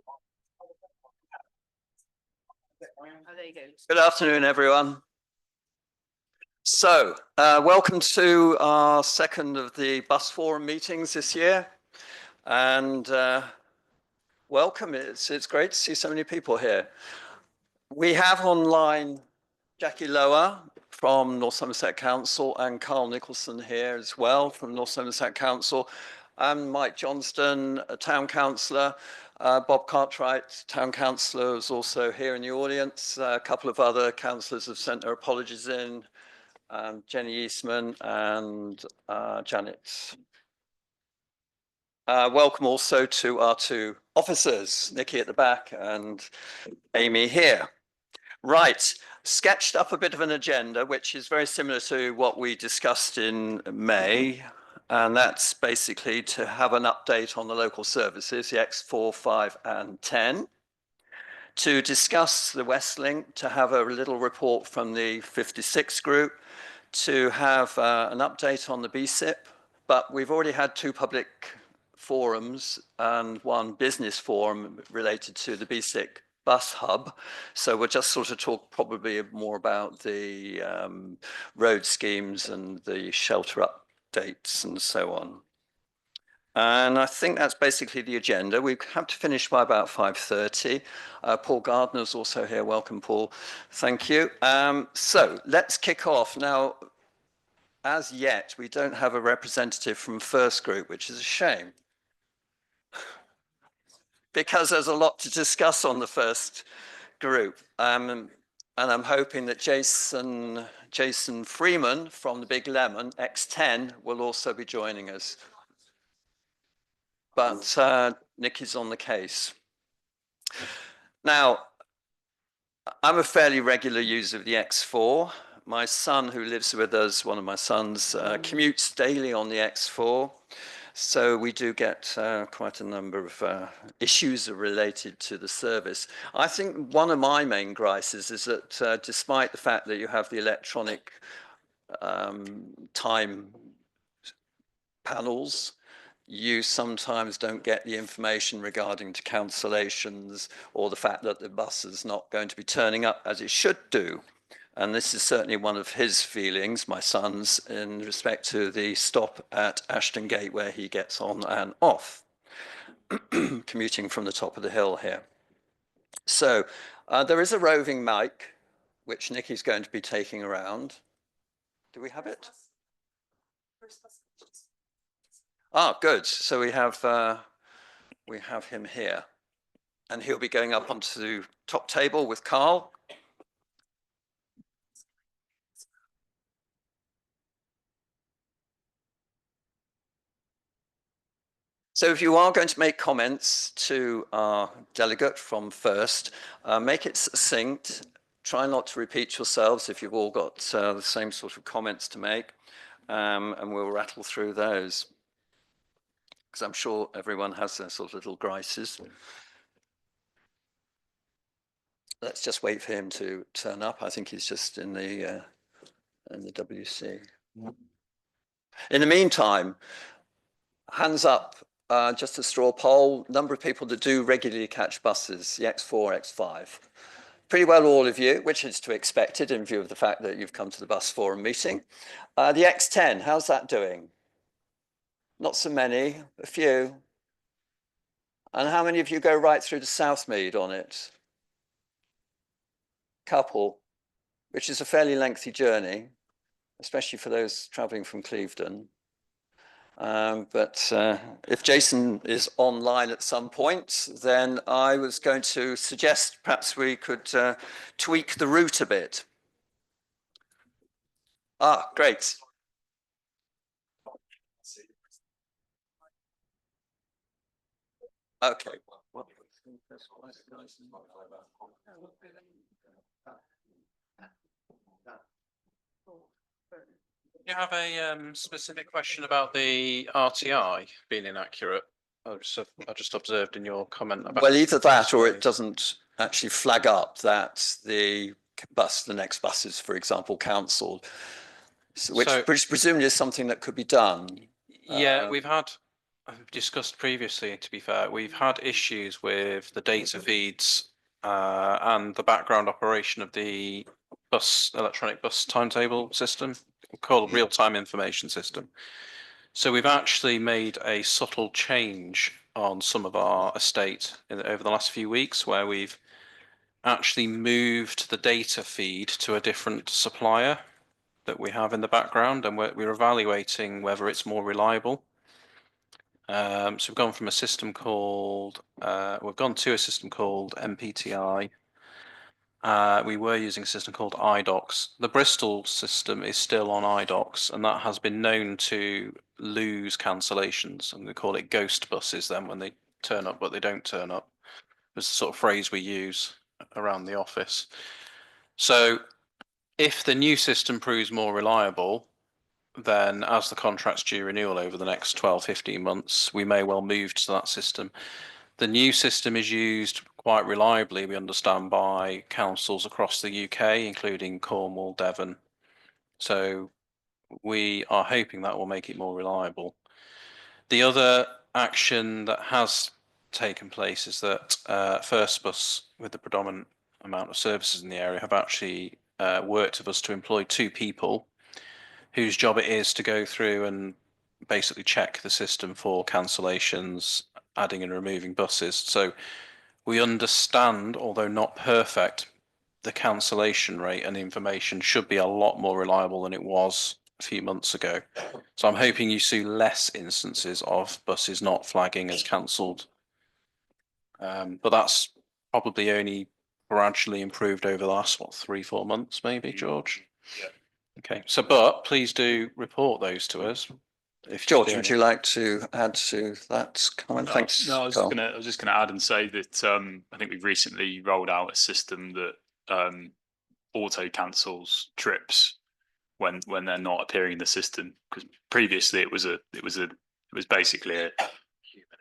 Oh, there you go. Good afternoon, everyone. So, welcome to our second of the Bus Forum meetings this year. And welcome, it's great to see so many people here. We have online Jackie Lower from North Somerset Council and Carl Nicholson here as well from North Somerset Council, and Mike Johnston, a town councillor. Bob Cartwright, town councillor, is also here in the audience. A couple of other councillors have sent their apologies in, Jenny Eastman and Janet. Welcome also to our two officers, Nikki at the back and Amy here. Right, sketched up a bit of an agenda, which is very similar to what we discussed in May. And that's basically to have an update on the local services, the X4, 5 and 10. To discuss the Westlink, to have a little report from the 56 group, to have an update on the BSIP. But we've already had two public forums and one business forum related to the BSIP bus hub. So we'll just sort of talk probably more about the road schemes and the shelter updates and so on. And I think that's basically the agenda. We have to finish by about 5:30. Paul Gardner's also here. Welcome, Paul. Thank you. So let's kick off. Now, as yet, we don't have a representative from First Group, which is a shame, because there's a lot to discuss on the First Group. And I'm hoping that Jason Freeman from the Big Lemon, X10, will also be joining us. But Nick is on the case. Now, I'm a fairly regular user of the X4. My son, who lives with us, one of my sons, commutes daily on the X4. So we do get quite a number of issues related to the service. I think one of my main gripes is that despite the fact that you have the electronic time panels, you sometimes don't get the information regarding to cancellations or the fact that the bus is not going to be turning up as it should do. And this is certainly one of his feelings, my son's, in respect to the stop at Ashton Gate where he gets on and off, commuting from the top of the hill here. So there is a roving mic, which Nikki's going to be taking around. Do we have it? Ah, good. So we have him here, and he'll be going up onto the top table with Carl. So if you are going to make comments to our delegate from First, make it succinct. Try not to repeat yourselves if you've all got the same sort of comments to make, and we'll rattle through those, because I'm sure everyone has their sort of little grices. Let's just wait for him to turn up. I think he's just in the WC. In the meantime, hands up, just a straw poll, number of people that do regularly catch buses, the X4, X5. Pretty well all of you, which is to be expected in view of the fact that you've come to the Bus Forum meeting. The X10, how's that doing? Not so many, a few. And how many of you go right through to Southmead on it? Couple, which is a fairly lengthy journey, especially for those traveling from Clevedon. But if Jason is online at some point, then I was going to suggest perhaps we could tweak the route a bit. Ah, great. Okay. You have a specific question about the RTI being inaccurate. I just observed in your comment about. Well, either that or it doesn't actually flag up that the next bus is, for example, cancelled, which presumably is something that could be done. Yeah, we've had discussed previously, to be fair, we've had issues with the data feeds and the background operation of the electronic bus timetable system called real-time information system. So we've actually made a subtle change on some of our estate over the last few weeks, where we've actually moved the data feed to a different supplier that we have in the background, and we're evaluating whether it's more reliable. So we've gone from a system called, we've gone to a system called MPTI. We were using a system called iDocs. The Bristol system is still on iDocs, and that has been known to lose cancellations, and we call it ghost buses then when they turn up but they don't turn up. It's the sort of phrase we use around the office. So if the new system proves more reliable, then as the contract's due renewal over the next 12, 15 months, we may well move to that system. The new system is used quite reliably, we understand, by councils across the UK, including Cornwall, Devon. So we are hoping that will make it more reliable. The other action that has taken place is that First Bus, with the predominant amount of services in the area, have actually worked with us to employ 2 people whose job it is to go through and basically check the system for cancellations, adding and removing buses. So we understand, although not perfect, the cancellation rate and information should be a lot more reliable than it was a few months ago. So I'm hoping you see less instances of buses not flagging as cancelled. But that's probably only gradually improved over the last, 3-4 months, maybe, George? Yeah. Okay, so but please do report those to us. George, would you like to add to that comment? Thanks. No, I was Carl. just gonna add and say that I think we've recently rolled out a system that auto cancels trips when they're not appearing in the system, because previously it was basically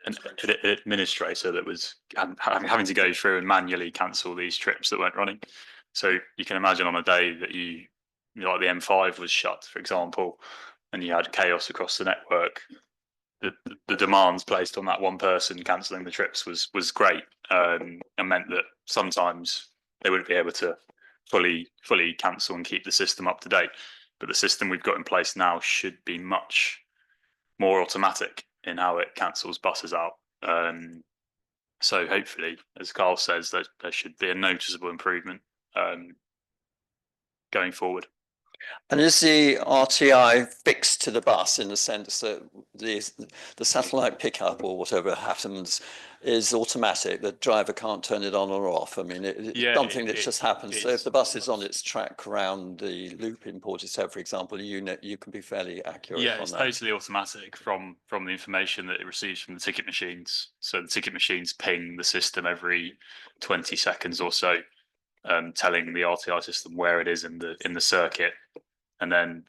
an administrator that was having to go through and manually cancel these trips that weren't running. So you can imagine on a day that like the M5 was shut, for example, and you had chaos across the network, the demands placed on that one person cancelling the trips was great, and meant that sometimes they wouldn't be able to fully cancel and keep the system up to date. But the system we've got in place now should be much more automatic in how it cancels buses out. So hopefully, as Carl says, there should be a noticeable improvement going forward. And is the RTI fixed to the bus in the sense that the satellite pickup or whatever happens is automatic? The driver can't turn it on or off. I mean, it's something that just happens. So if the bus is on its track around the loop in Portishead, for example, you can be fairly accurate. Yeah, on it's that. totally automatic from the information that it receives from the ticket machines. So the ticket machines ping the system every 20 seconds or so, telling the RTI system where it is in the circuit. And then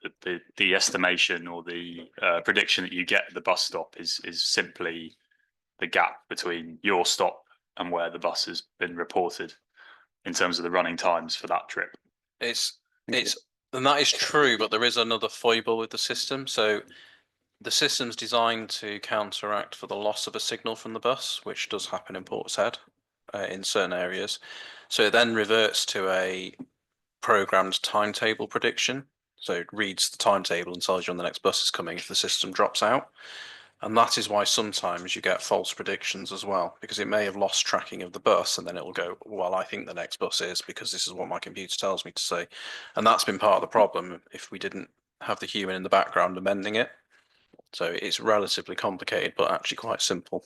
the estimation or the prediction that you get at the bus stop is simply the gap between your stop and where the bus has been reported in terms of the running times for that trip. And that is true, but there is another foible with the system. So the system's designed to counteract for the loss of a signal from the bus, which does happen in Portishead in certain areas. So it then reverts to a programmed timetable prediction. So it reads the timetable and tells you when the next bus is coming if the system drops out. And that is why sometimes you get false predictions as well, because it may have lost tracking of the bus and then it will go, well, I think the next bus is because this is what my computer tells me to say. And that's been part of the problem if we didn't have the human in the background amending it. So it's relatively complicated, but actually quite simple.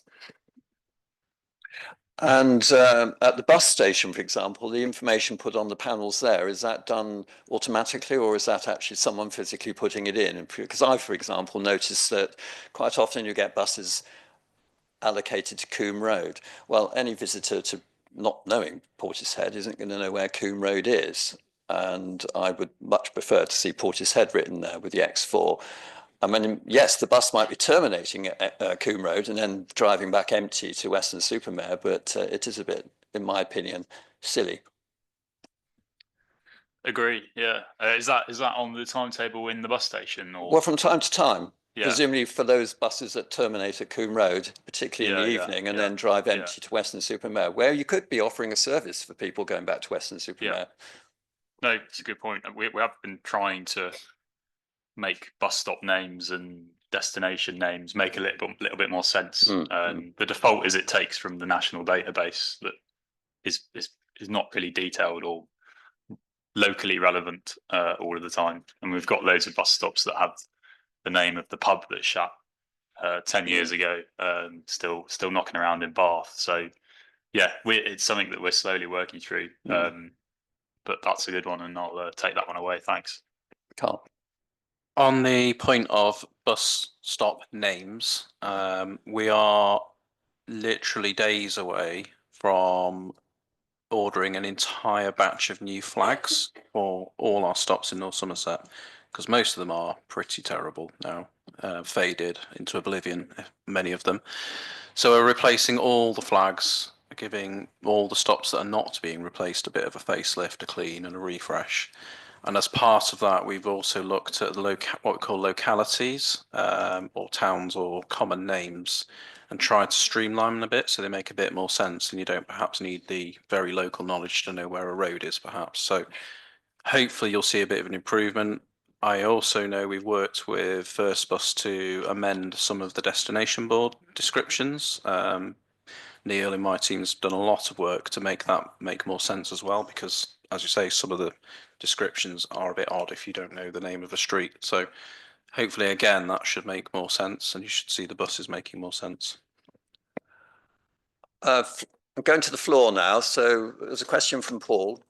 And at the bus station, for example, the information put on the panels there, is that done automatically or is that actually someone physically putting it in? Because I, for example, noticed that quite often you get buses allocated to Coombe Road. Well, any visitor to not knowing Portishead isn't going to know where Coombe Road is. And I would much prefer to see Portishead written there with the X4. I mean, yes, the bus might be terminating at Coombe Road and then driving back empty to Weston-super-Mare, but it is a bit, in my opinion, silly. Agree. Yeah. Is that on the timetable in the bus station? Or? Well, from time to time. Yeah. presumably for those buses that terminate at Coombe Road, particularly in the evening, and then drive empty to Weston-super-Mare, where you could be offering a service for people going back to Weston-super-Mare. No, it's a good point. We have been trying to make bus stop names and destination names make a little bit more sense. The default is it takes from the national database that is not really detailed or locally relevant all of the time. And we've got loads of bus stops that have the name of the pub that shut 10 years ago, still knocking around in Bath. So yeah, it's something that we're slowly working through. But that's a good one, and I'll take that one away. Thanks. Carl. On the point of bus stop names, we are literally days away from ordering an entire batch of new flags for all our stops in North Somerset, because most of them are pretty terrible now, faded into oblivion, many of them. So we're replacing all the flags, giving all the stops that are not being replaced a bit of a facelift, a clean and a refresh. And as part of that, we've also looked at the what we call localities, or towns or common names, and tried to streamline them a bit so they make a bit more sense, and you don't perhaps need the very local knowledge to know where a road is, perhaps. So hopefully you'll see a bit of an improvement. I also know we've worked with First Bus to amend some of the destination board descriptions. Neil in my team's done a lot of work to make that make more sense as well, because as you say, some of the descriptions are a bit odd if you don't know the name of a street. So hopefully, again, that should make more sense, and you should see the buses making more sense. I'm going to the floor now. So there's a question from Paul.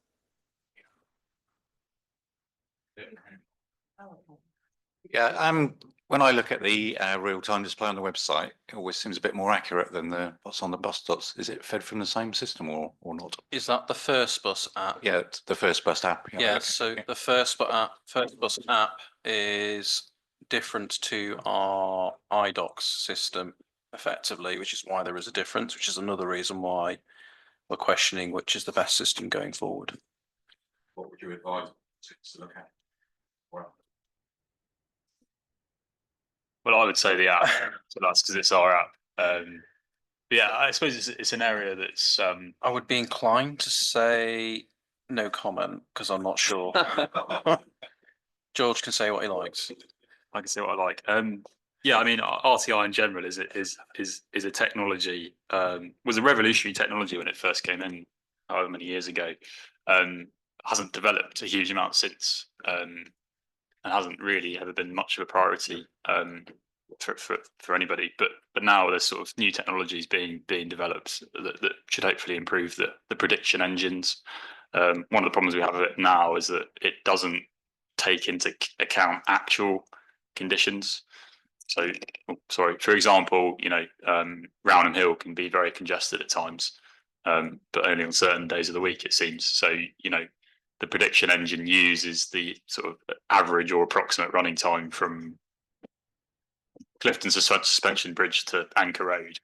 Yeah, when I look at the real-time display on the website, it always seems a bit more accurate than what's on the bus stops. Is it fed from the same system or not? Is that the First Bus app? Yeah, the First Bus app. Yeah, so the First Bus app is different to our iDocs system, effectively, which is why there is a difference, which is another reason why we're questioning which is the best system going forward. What would you advise to look at? Well, I would say the app. So that's because it's our app. Yeah, I suppose it's an area that's. I would be inclined to say no comment because I'm not sure. George can say what he likes. I can say what I like. Yeah, I mean, RTI in general is a technology. Was a revolutionary technology when it first came in, however many years ago. Hasn't developed a huge amount since. And hasn't really ever been much of a priority for anybody. But now there's sort of new technologies being developed that should hopefully improve the prediction engines. One of the problems we have with it now is that it doesn't take into account actual conditions. So, for example, Roundham Hill can be very congested at times, but only on certain days of the week, it seems. So, the prediction engine uses the sort of average or approximate running time from Clifton Suspension Bridge to Anchor Road.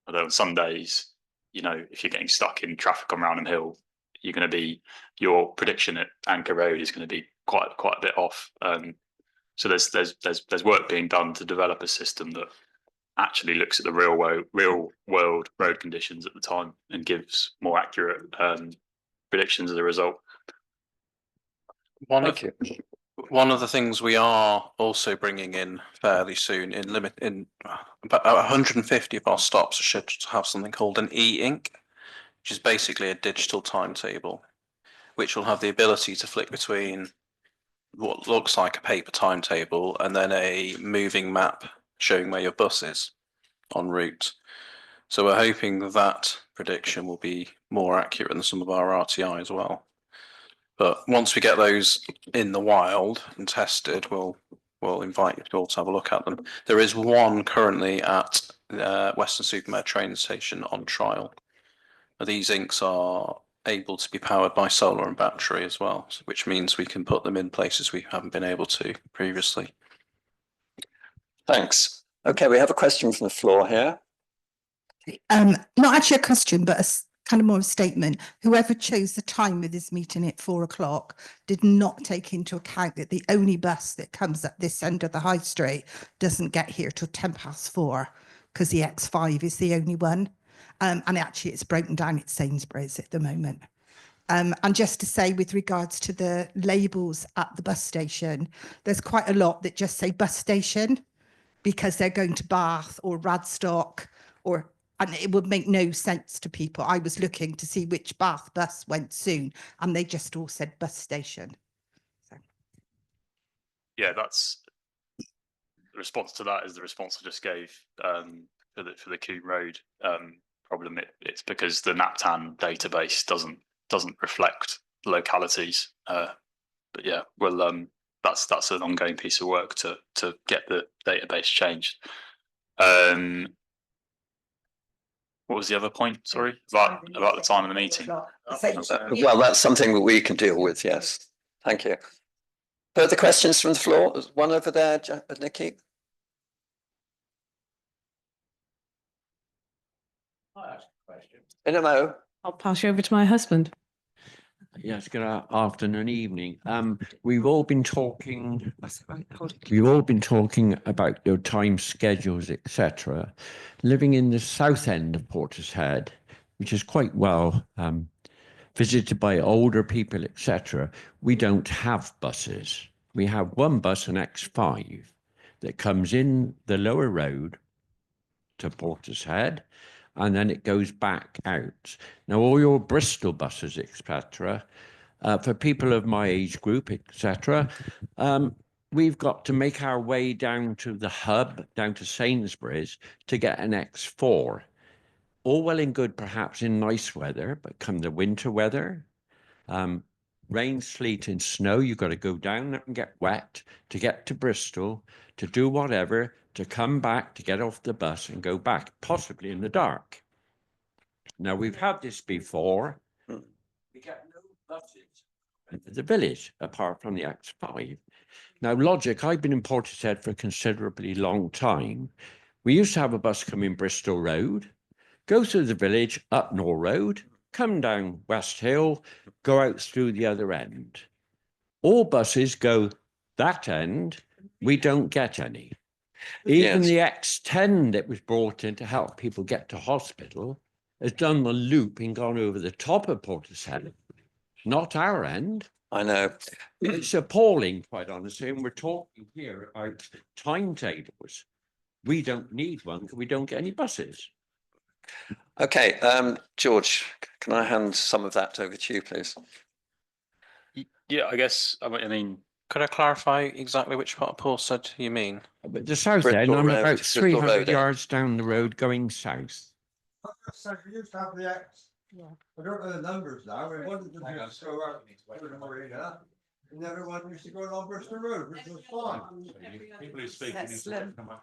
Although on some days, if you're getting stuck in traffic on Roundham Hill, your prediction at Anchor Road is going to be quite a bit off. So there's work being done to develop a system that actually looks at the real world road conditions at the time and gives more accurate predictions as a result. One of the things we are also bringing in fairly soon in about 150 of our stops should have something called an e-ink, which is basically a digital timetable, which will have the ability to flick between what looks like a paper timetable and then a moving map showing where your bus is en route. So we're hoping that prediction will be more accurate than some of our RTI as well. But once we get those in the wild and tested, we'll invite you all to have a look at them. There is one currently at Weston-super-Mare train station on trial. These inks are able to be powered by solar and battery as well, which means we can put them in places we haven't been able to previously. Thanks. Okay, we have a question from the floor here. Not actually a question, but kind of more a statement. Whoever chose the time of this meeting at 4 o'clock did not take into account that the only bus that comes at this end of the high street doesn't get here till 4:10 because the X5 is the only one. And actually it's broken down at Sainsbury's at the moment. And just to say, with regards to the labels at the bus station, there's quite a lot that just say bus station because they're going to Bath or Radstock, and it would make no sense to people. I was looking to see which Bath bus went soon, and they just all said bus station. Yeah, that's the response to that is the response I just gave for the Coombe Road problem. It's because the NAPTAN database doesn't reflect localities. But yeah, well, that's an ongoing piece of work to get the database changed. What was the other point? Sorry, about the time of the meeting. Well, that's something that we can deal with. Yes, thank you. Further questions from the floor? There's one over there, Nikki. In a mo. I'll pass you over to my husband. Yes, good afternoon, evening. We've all been talking about your time schedules, etc. Living in the south end of Portishead, which is quite well visited by older people, etc. We don't have buses. We have one bus, an X5, that comes in the lower road to Portishead, and then it goes back out. Now, all your Bristol buses, etc., for people of my age group, etc., we've got to make our way down to the hub, down to Sainsbury's, to get an X4. All well and good, perhaps, in nice weather, but come the winter weather, rain, sleet, and snow, you've got to go down there and get wet to get to Bristol, to do whatever, to come back, to get off the bus and go back, possibly in the dark. Now, we've had this before. We get no buses into the village, apart from the X5. Now, logic, I've been in Portishead for a considerably long time. We used to have a bus come in Bristol Road, go through the village, up Nor Road, come down West Hill, go out through the other end. All buses go that end, we don't get any. Even the X10 that was brought in to help people get to hospital has done the loop and gone over the top of Portishead. Not our end. I know. It's appalling, quite honestly, and we're talking here about timetables. We don't need one because we don't get any buses. Okay, George, can I hand some of that over to you, please? Yeah, I guess. I mean, Could I clarify exactly which part of Portishead you mean? But the south Bristol end, I'm Road, about Bristol 300 Road, yards down the road going south. We used to have the X. I don't know the numbers now. We wanted to just go out to the marina. And everyone used to go along Bristol Road, which was fine. People who speak.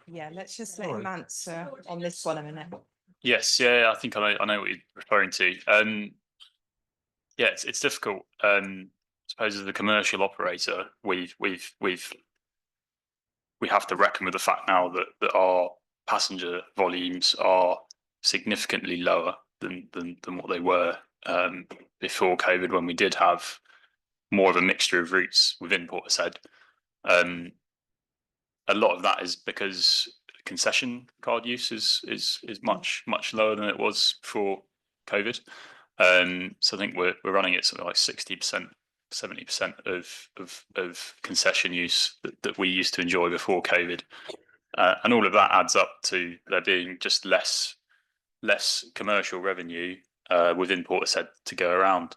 Yeah, let's just let him answer on this one a minute. yes, yeah, I think I know what you're referring to. Yeah, it's difficult. I suppose as a commercial operator, we have to reckon with the fact now that our passenger volumes are significantly lower than what they were before COVID, when we did have more of a mixture of routes within Portishead. A lot of that is because concession card use is much lower than it was before COVID. So I think we're running at something like 60%, 70% of concession use that we used to enjoy before COVID, and all of that adds up to there being just less commercial revenue within Portishead to go around.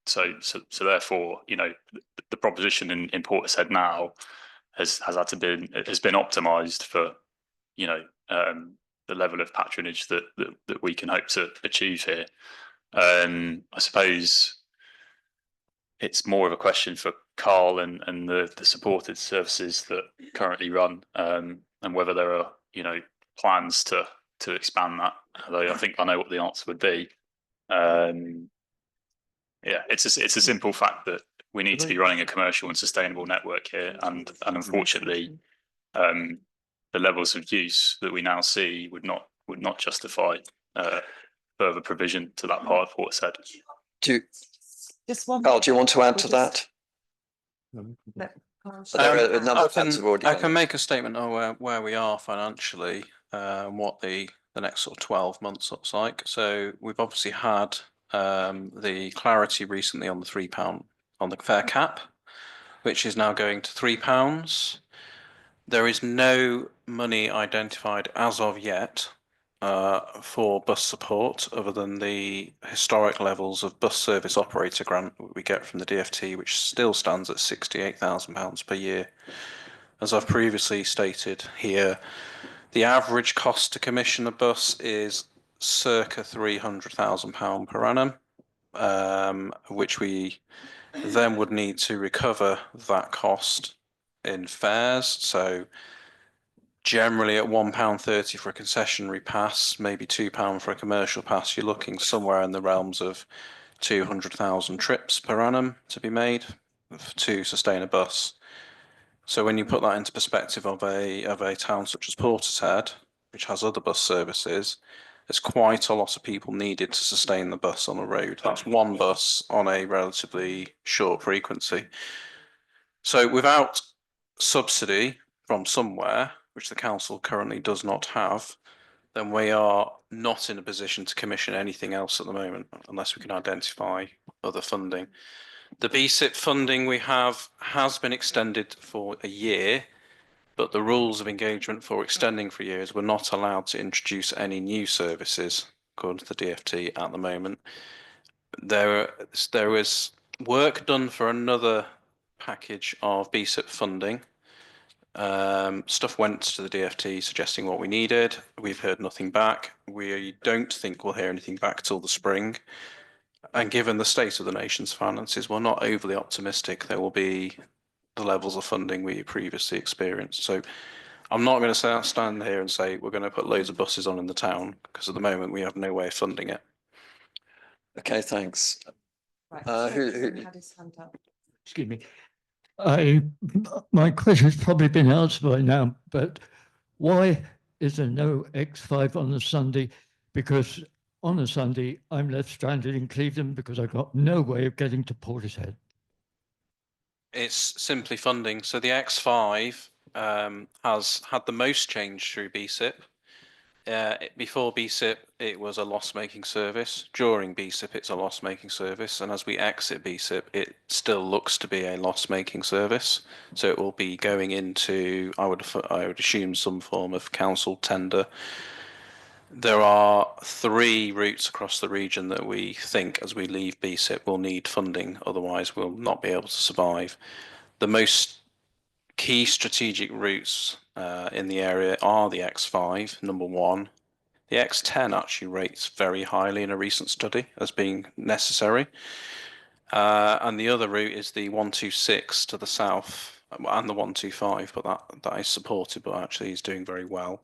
So therefore, you know, the proposition in Portishead now has been optimized for, you know, the level of patronage that we can hope to achieve here. I suppose it's more of a question for Carl and the supported services that currently run, and whether there are, you know, plans to expand that. Although I think I know what the answer would be. Yeah, it's a simple fact that we need to be running a commercial and sustainable network here, and unfortunately, the levels of use that we now see would not justify further provision to that part of Portishead. Just one. Carl, do you want to add to that? There are a number of hands have already I done can it. make a statement of where we are financially, what the next sort of 12 months looks like. So we've obviously had the clarity recently on the £3 on the fare cap, which is now going to £3. There is no money identified as of yet for bus support other than the historic levels of bus service operator grant we get from the DFT, which still stands at £68,000 per year. As I've previously stated here, the average cost to commission a bus is circa £300,000 per annum, which we then would need to recover that cost in fares. So generally at £1.30 for a concessionary pass, maybe £2 for a commercial pass, you're looking somewhere in the realms of 200,000 trips per annum to be made to sustain a bus. So when you put that into perspective of a town such as Portishead, which has other bus services, there's quite a lot of people needed to sustain the bus on the road. That's one bus on a relatively short frequency. So without subsidy from somewhere, which the council currently does not have, then we are not in a position to commission anything else at the moment, unless we can identify other funding. The BSIP funding we have has been extended for a year, but the rules of engagement for extending for years were not allowed to introduce any new services according to the DFT at the moment. There was work done for another package of BSIP funding. Stuff went to the DFT suggesting what we needed. We've heard nothing back. We don't think we'll hear anything back till the spring. And given the state of the nation's finances, we're not overly optimistic there will be the levels of funding we previously experienced. So I'm not going to stand here and say we're going to put loads of buses on in the town, because at the moment we have no way of funding it. Okay, thanks. Right, who- Stephen had his hand up. Excuse me. My question's probably been answered by now, but why is there no X5 on a Sunday? Because on a Sunday, I'm left stranded in Cleveland because I've got no way of getting to Portishead. It's simply funding. So the X5 has had the most change through BSIP. Before BSIP, it was a loss-making service. During BSIP, it's a loss-making service. And as we exit BSIP, it still looks to be a loss-making service. So it will be going into, I would assume, some form of council tender. There are 3 routes across the region that we think, as we leave BSIP, will need funding. Otherwise, we'll not be able to survive. The most key strategic routes in the area are the X5, number 1. The X10 actually rates very highly in a recent study as being necessary. And the other route is the 126 to the south and the 125, but that is supported, but actually is doing very well.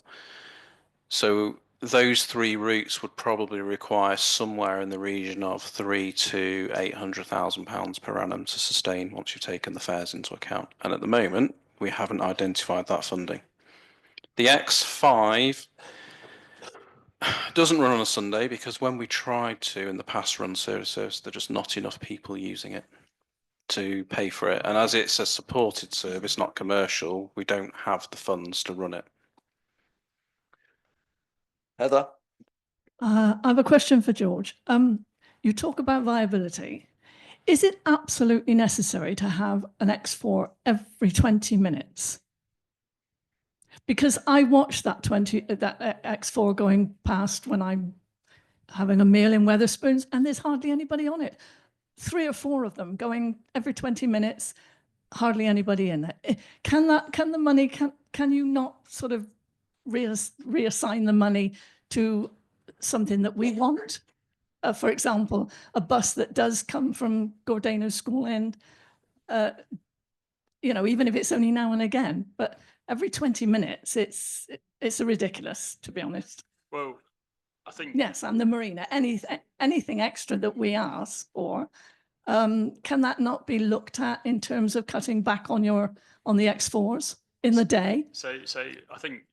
So those 3 routes would probably require somewhere in the region of £300,000 to £800,000 per annum to sustain once you've taken the fares into account. And at the moment, we haven't identified that funding. The X5 doesn't run on a Sunday because when we tried to in the past run service, there are just not enough people using it to pay for it. And as it's a supported service, not commercial, we don't have the funds to run it. Heather? I have a question for George. You talk about viability. Is it absolutely necessary to have an X4 every 20 minutes? Because I watch that X4 going past when I'm having a meal in Wetherspoons, and there's hardly anybody on it. 3 or 4 of them going every 20 minutes, hardly anybody in it. Can you not sort of reassign the money to something that we want? For example, a bus that does come from Gordano School End, even if it's only now and again, but every 20 minutes, it's ridiculous, to be honest. Well, I think Yes, and the marina, anything extra that we ask for, can that not be looked at in terms of cutting back on the X4s in the day? So I think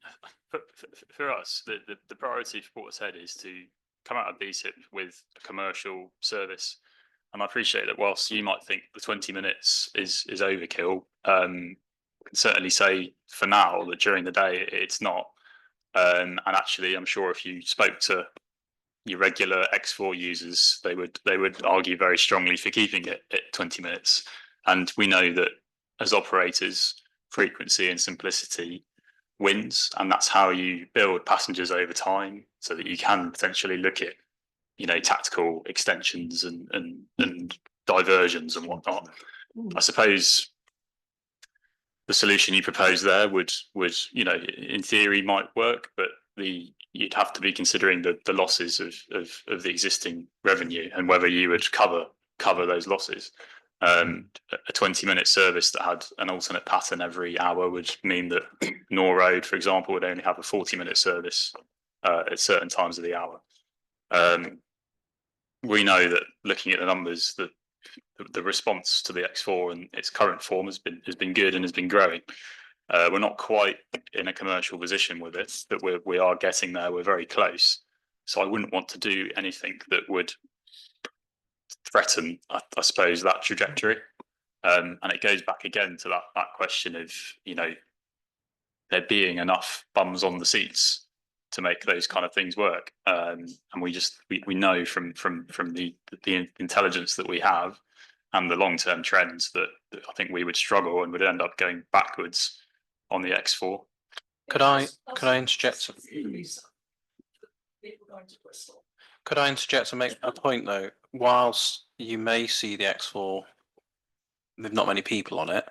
for us, the priority for Portishead is to come out of DSIP with a commercial service. And I appreciate that whilst you might think the 20 minutes is overkill, I can certainly say for now that during the day it's not. And actually, I'm sure if you spoke to your regular X4 users, they would argue very strongly for keeping it at 20 minutes. And we know that as operators, frequency and simplicity wins, and that's how you build passengers over time, so that you can potentially look at, you know, tactical extensions and diversions and whatnot. I suppose the solution you propose there would, you know, in theory might work, but you'd have to be considering the losses of the existing revenue and whether you would cover those losses. A 20-minute service that had an alternate pattern every hour would mean that Nor Road, for example, would only have a 40-minute service at certain times of the hour. We know that looking at the numbers, that the response to the X4 and its current form has been good and has been growing. We're not quite in a commercial position with it, but we are getting there. We're very close. So I wouldn't want to do anything that would threaten, I suppose, that trajectory. And it goes back again to that question of, you know, there being enough bums on the seats to make those kind of things work. And we know from the intelligence that we have and the long-term trends that I think we would struggle and would end up going backwards on the X4. Could I interject? Could I interject to make a point though? Whilst you may see the X4 with not many people on it,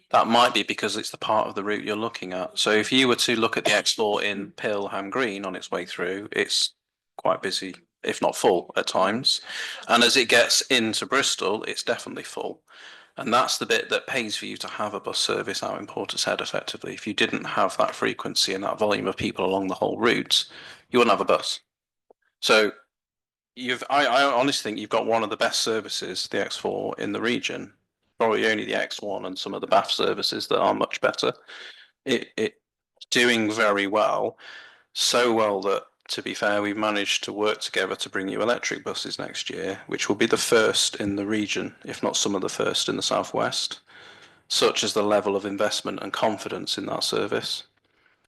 that might be because it's the part of the route you're looking at. So if you were to look at the X4 in Pilham Green on its way through, it's quite busy, if not full at times. And as it gets into Bristol, it's definitely full. And that's the bit that pays for you to have a bus service out in Portishead effectively. If you didn't have that frequency and that volume of people along the whole route, you wouldn't have a bus. So I honestly think you've got one of the best services, the X4, in the region. Probably only the X1 and some of the BAF services that are much better. It's doing very well, so well that, to be fair, we've managed to work together to bring you electric buses next year, which will be the first in the region, if not some of the first in the southwest. Such as the level of investment and confidence in that service.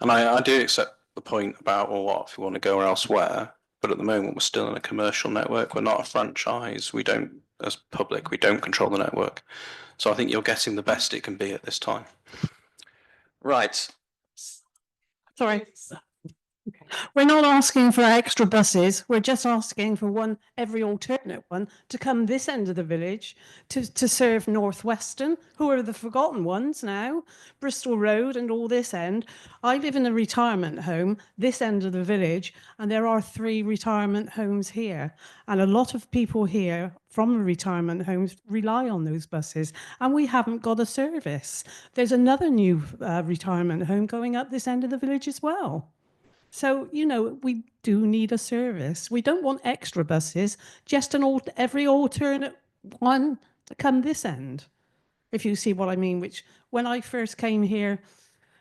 And I do accept the point about, well, what if you want to go elsewhere? But at the moment, we're still in a commercial network. We're not a franchise. We don't, as public, we don't control the network. So I think you're getting the best it can be at this time. Right. Sorry. We're not asking for extra buses. We're just asking for every alternate one to come this end of the village to serve Northwestern, who are the forgotten ones now, Bristol Road and all this end. I live in a retirement home, this end of the village, and there are 3 retirement homes here. And a lot of people here from the retirement homes rely on those buses, and we haven't got a service. There's another new retirement home going up this end of the village as well. So, you know, we do need a service. We don't want extra buses, just every alternate one to come this end, if you see what I mean, which when I first came here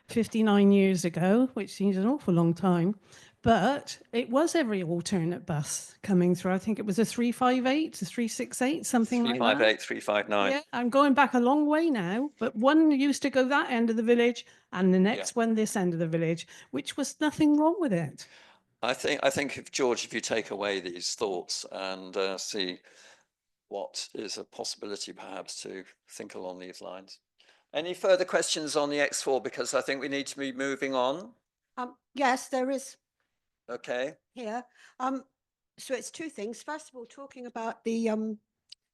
59 years ago, which seems an awful long time, but it was every alternate bus coming through. I think it was a 358, a 368, something like that. 358, 359. Yeah, I'm going back a long way now, but one used to go that end of the village and the next one this end of the village, which was nothing wrong with it. I think if George, if you take away these thoughts and see what is a possibility perhaps to think along these lines. Any further questions on the X4? Because I think we need to be moving on. Yes, there is. Okay. Here. So it's 2 things. First of all, talking about the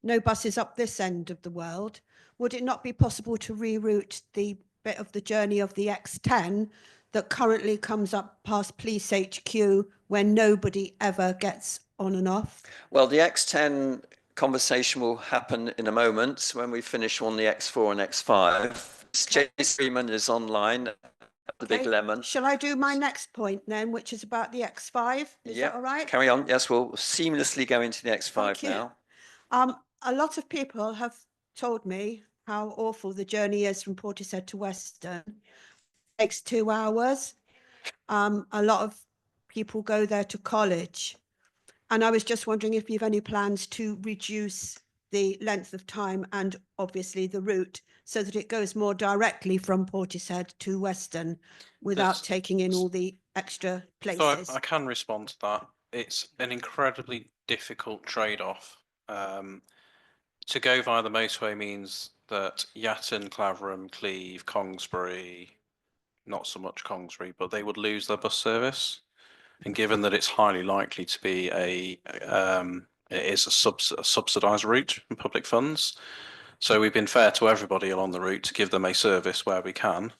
no buses up this end of the world, would it not be possible to reroute the bit of the journey of the X10 that currently comes up past Police HQ where nobody ever gets on and off? Well, the X10 conversation will happen in a moment when we finish on the X4 and X5. James Freeman is online. The Big Lemon. Shall I do my next point then, which is about the X5? Is that all right? Carry on. Yes, we'll seamlessly go into the X5 now. A lot of people have told me how awful the journey is from Portishead to Weston. It takes 2 hours. A lot of people go there to college. And I was just wondering if you've any plans to reduce the length of time and obviously the route so that it goes more directly from Portishead to Weston without This- taking in all the extra So places. I can respond to that. It's an incredibly difficult trade-off. To go via the motorway means that Yatton, Claverham, Cleve, Congsbury, not so much Congsbury, but they would lose their bus service. And given that it's highly likely to be it is a subsidised route from public funds, so we've been fair to everybody along the route to give them a service where we can.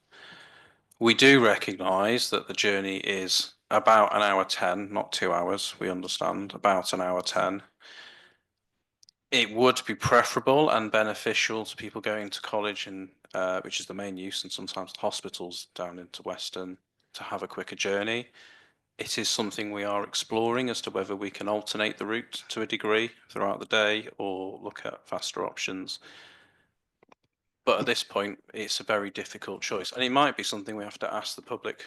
We do recognise that the journey is about an hour 10, not 2 hours. We understand about an hour 10. It would be preferable and beneficial to people going to college and which is the main use, and sometimes the hospitals down into Weston, to have a quicker journey. It is something we are exploring as to whether we can alternate the route to a degree throughout the day or look at faster options. But at this point, it's a very difficult choice. And it might be something we have to ask the public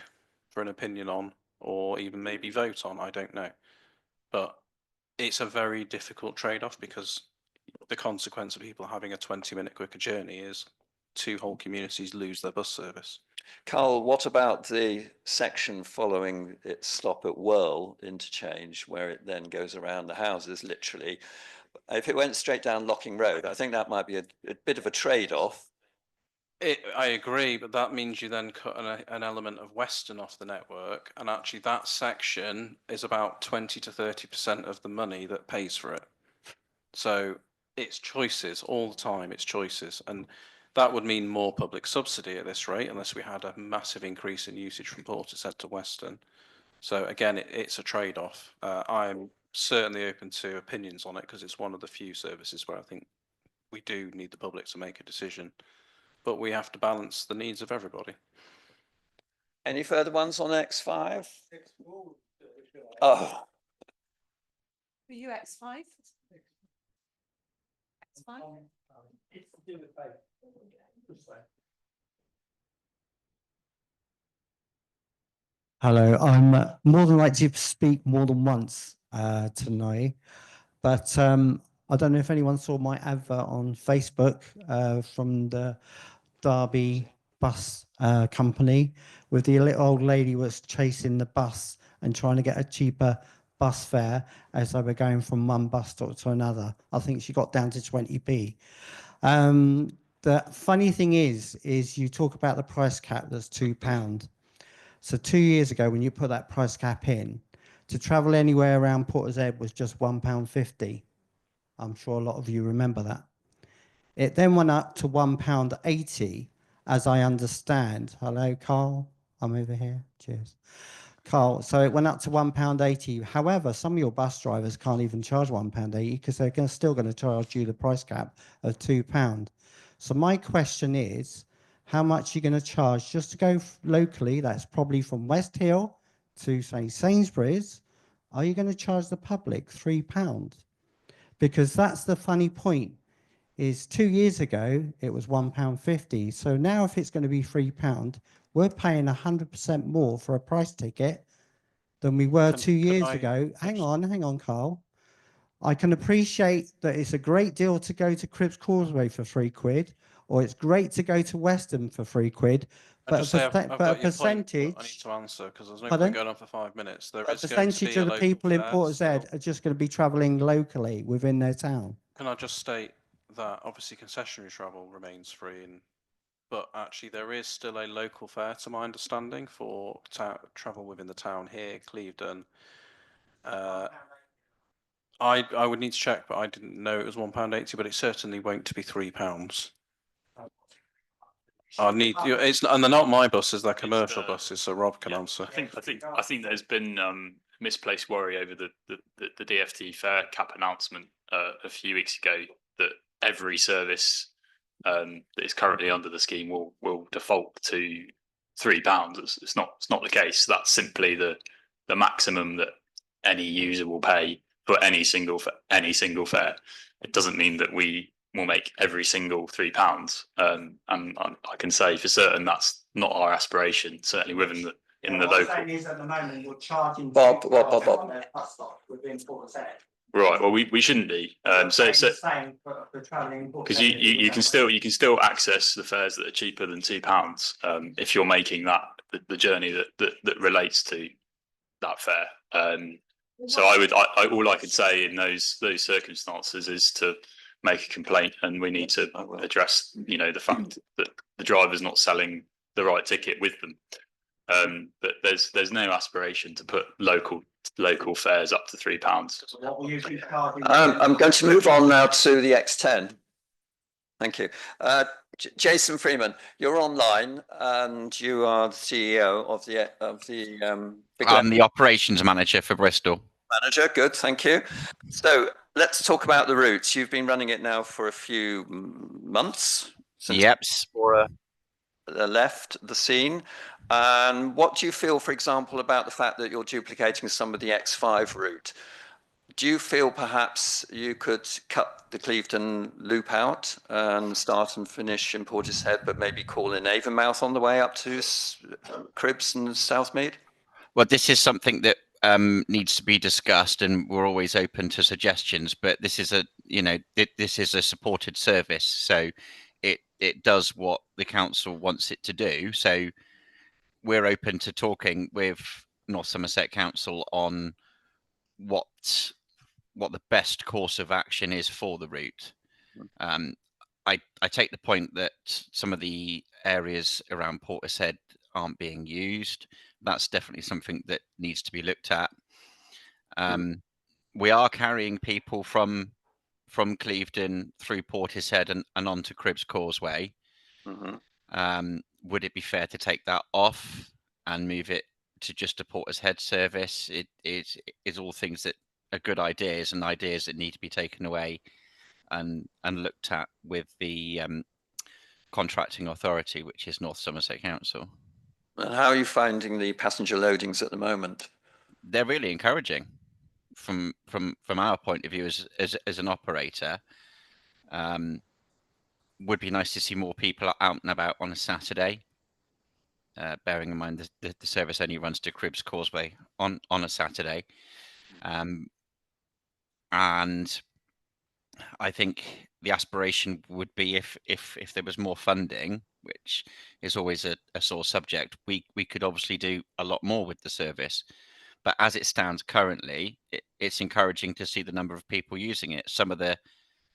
for an opinion on, or even maybe vote on, I don't know. But it's a very difficult trade-off, because the consequence of people having a 20-minute quicker journey is 2 whole communities lose their bus service. Carl, what about the section following its stop at Whirl interchange, where it then goes around the houses, literally? If it went straight down Locking Road, I think that might be a bit of a trade-off. I agree, but that means you then cut an element of Weston off the network, and actually that section is about 20 to 30% of the money that pays for it. So it's choices all the time, it's choices. And that would mean more public subsidy at this rate, unless we had a massive increase in usage from Portishead to Weston. So again, it's a trade-off. I'm certainly open to opinions on it, because it's one of the few services where I think we do need the public to make a decision. But we have to balance the needs of everybody. Any further ones on X5? Oh, For you, X5? X5? Hello, I'm more than likely to speak more than once tonight, but I don't know if anyone saw my advert on Facebook from the Derby bus company, with the little old lady was chasing the bus and trying to get a cheaper bus fare as they were going from one bus stop to another. I think she got down to 20p. The funny thing is you talk about the price cap that's £2. So 2 years ago, when you put that price cap in, to travel anywhere around Portishead was just £1.50. I'm sure a lot of you remember that. It then went up to £1.80, as I understand. Hello, Carl. I'm over here. Cheers. Carl, so it went up to £1.80. However, some of your bus drivers can't even charge £1.80 because they're still going to charge you the price cap of £2. So my question is, how much are you going to charge just to go locally? That's probably from West Hill to, say, Sainsbury's. Are you going to charge the public £3? Because that's the funny point, is 2 years ago, it was £1.50. So now if it's going to be £3, we're paying 100% more for a price ticket than we were 2 years ago. Hang on, Carl. I can appreciate that it's a great deal to go to Cribbs Causeway for £3, or it's great to go to Weston for £3, but a percentage. I need to answer, because there's no Pardon? point going on for 5 minutes. There A is going to percentage be a of the local people in fare Portishead still. are just going to be travelling locally within their town. Can I just state that obviously concessionary travel remains free, but actually there is still a local fare, to my understanding, for travel within the town here, Clevedon. I would need to check, but I didn't know it was £1.80, but it certainly won't be £3. And they're not my buses; they're commercial buses. So Rob can answer. I think there's been misplaced worry over the DFT fare cap announcement a few weeks ago, that every service that is currently under the scheme will default to £3. It's not the case. That's simply the maximum that any user will pay for any single fare. It doesn't mean that we will make every single £3. And I can say for certain that's not our aspiration. Certainly within in the local. Is at the moment you're charging Bob. bus stop within Portishead. Right. Well, we shouldn't be. So For travelling because you can still access the fares that are cheaper than £2 if you're making that the journey that relates to that fare. So I all I could say in those circumstances is to make a complaint, and we need to address the fact that the driver's not selling the right ticket with them. But there's no aspiration to put local fares up to £3. I'm going to move on now to the X10. Thank you. Jason Freeman, you're online and you are the CEO of the I'm the operations manager for Bristol. Manager, good, thank you. So let's talk about the routes. You've been running it now for a few months. Yep. Or left the scene. And what do you feel, for example, about the fact that you're duplicating some of the X5 route? Do you feel perhaps you could cut the Clevedon loop out and start and finish in Portishead, but maybe call in Avonmouth on the way up to Cribs and Southmead? Well, this is something that needs to be discussed, and we're always open to suggestions. But this is this is a supported service, so it does what the council wants it to do. So we're open to talking with North Somerset Council on what the best course of action is for the route. I take the point that some of the areas around Portishead aren't being used. That's definitely something that needs to be looked at. We are carrying people from Clevedon through Portishead and onto Cribs Causeway. Would it be fair to take that off and move it to just a Portishead service? It is all things that are good ideas and ideas that need to be taken away and looked at with the contracting authority, which is North Somerset Council. And how are you finding the passenger loadings at the moment? They're really encouraging from our point of view as an operator. Would be nice to see more people out and about on a Saturday. Bearing in mind the service only runs to Cribs Causeway on a Saturday. And I think the aspiration would be if there was more funding, which is always a sore subject, we could obviously do a lot more with the service. But as it stands currently, it's encouraging to see the number of people using it. Some of the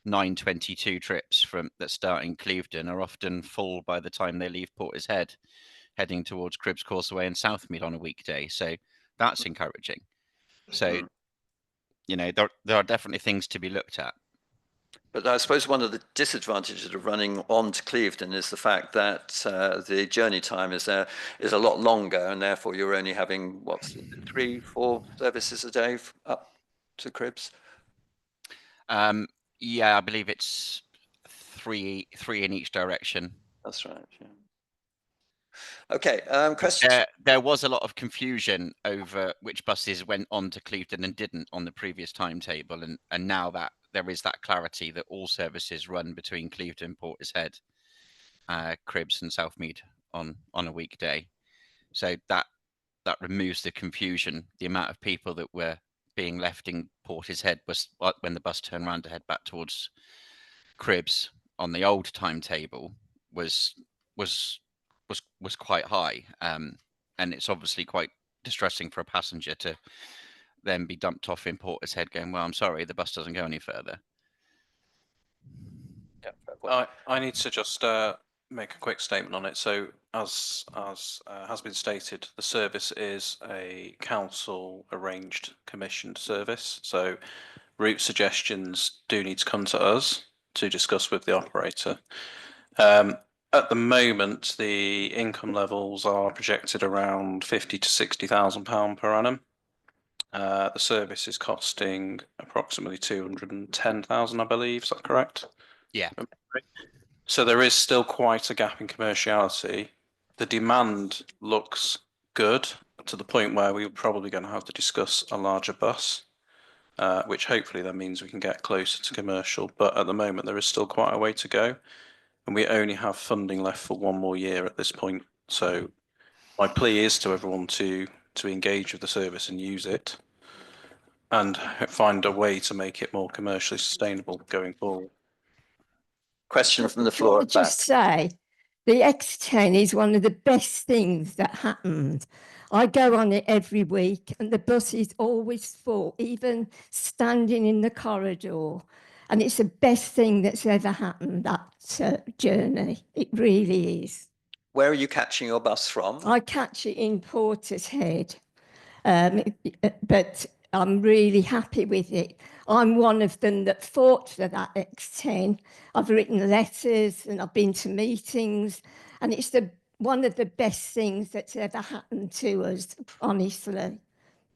9:22 trips that start in Clevedon are often full by the time they leave Portishead, heading towards Cribs Causeway and Southmead on a weekday. So that's encouraging. So, there are definitely things to be looked at. But I suppose one of the disadvantages of running on to Clevedon is the fact that the journey time is a lot longer, and therefore you're only having 3-4 services a day up to Cribs. Yeah, I believe it's three in each direction. That's right. Yeah. Okay. Question. There was a lot of confusion over which buses went on to Clevedon and didn't on the previous timetable, and now that there is that clarity that all services run between Clevedon, Portishead, Cribs, and Southmead on a weekday. So that removes the confusion. The amount of people that were being left in Portishead was when the bus turned around to head back towards Cribs on the old timetable was quite high, and it's obviously quite distressing for a passenger to then be dumped off in Portishead going, well, I'm sorry, the bus doesn't go any further. I need to just make a quick statement on it. So as has been stated, the service is a council arranged commissioned service. So route suggestions do need to come to us to discuss with the operator. At the moment, the income levels are projected around £50,000 to £60,000 per annum. The service is costing approximately 210,000, I believe. Is that correct? Yeah. So there is still quite a gap in commerciality. The demand looks good to the point where we're probably going to have to discuss a larger bus, which hopefully that means we can get closer to commercial. But at the moment, there is still quite a way to go. And we only have funding left for one more year at this point. So my plea is to everyone to engage with the service and use it, and find a way to make it more commercially sustainable going forward. Question from the floor at Just back. say, the X10 is one of the best things that happened. I go on it every week and the bus is always full, even standing in the corridor. And it's the best thing that's ever happened, that journey. It really is. Where are you catching your bus from? I catch it in Portishead, but I'm really happy with it. I'm one of them that fought for that X10. I've written letters and I've been to meetings, and it's one of the best things that's ever happened to us, honestly.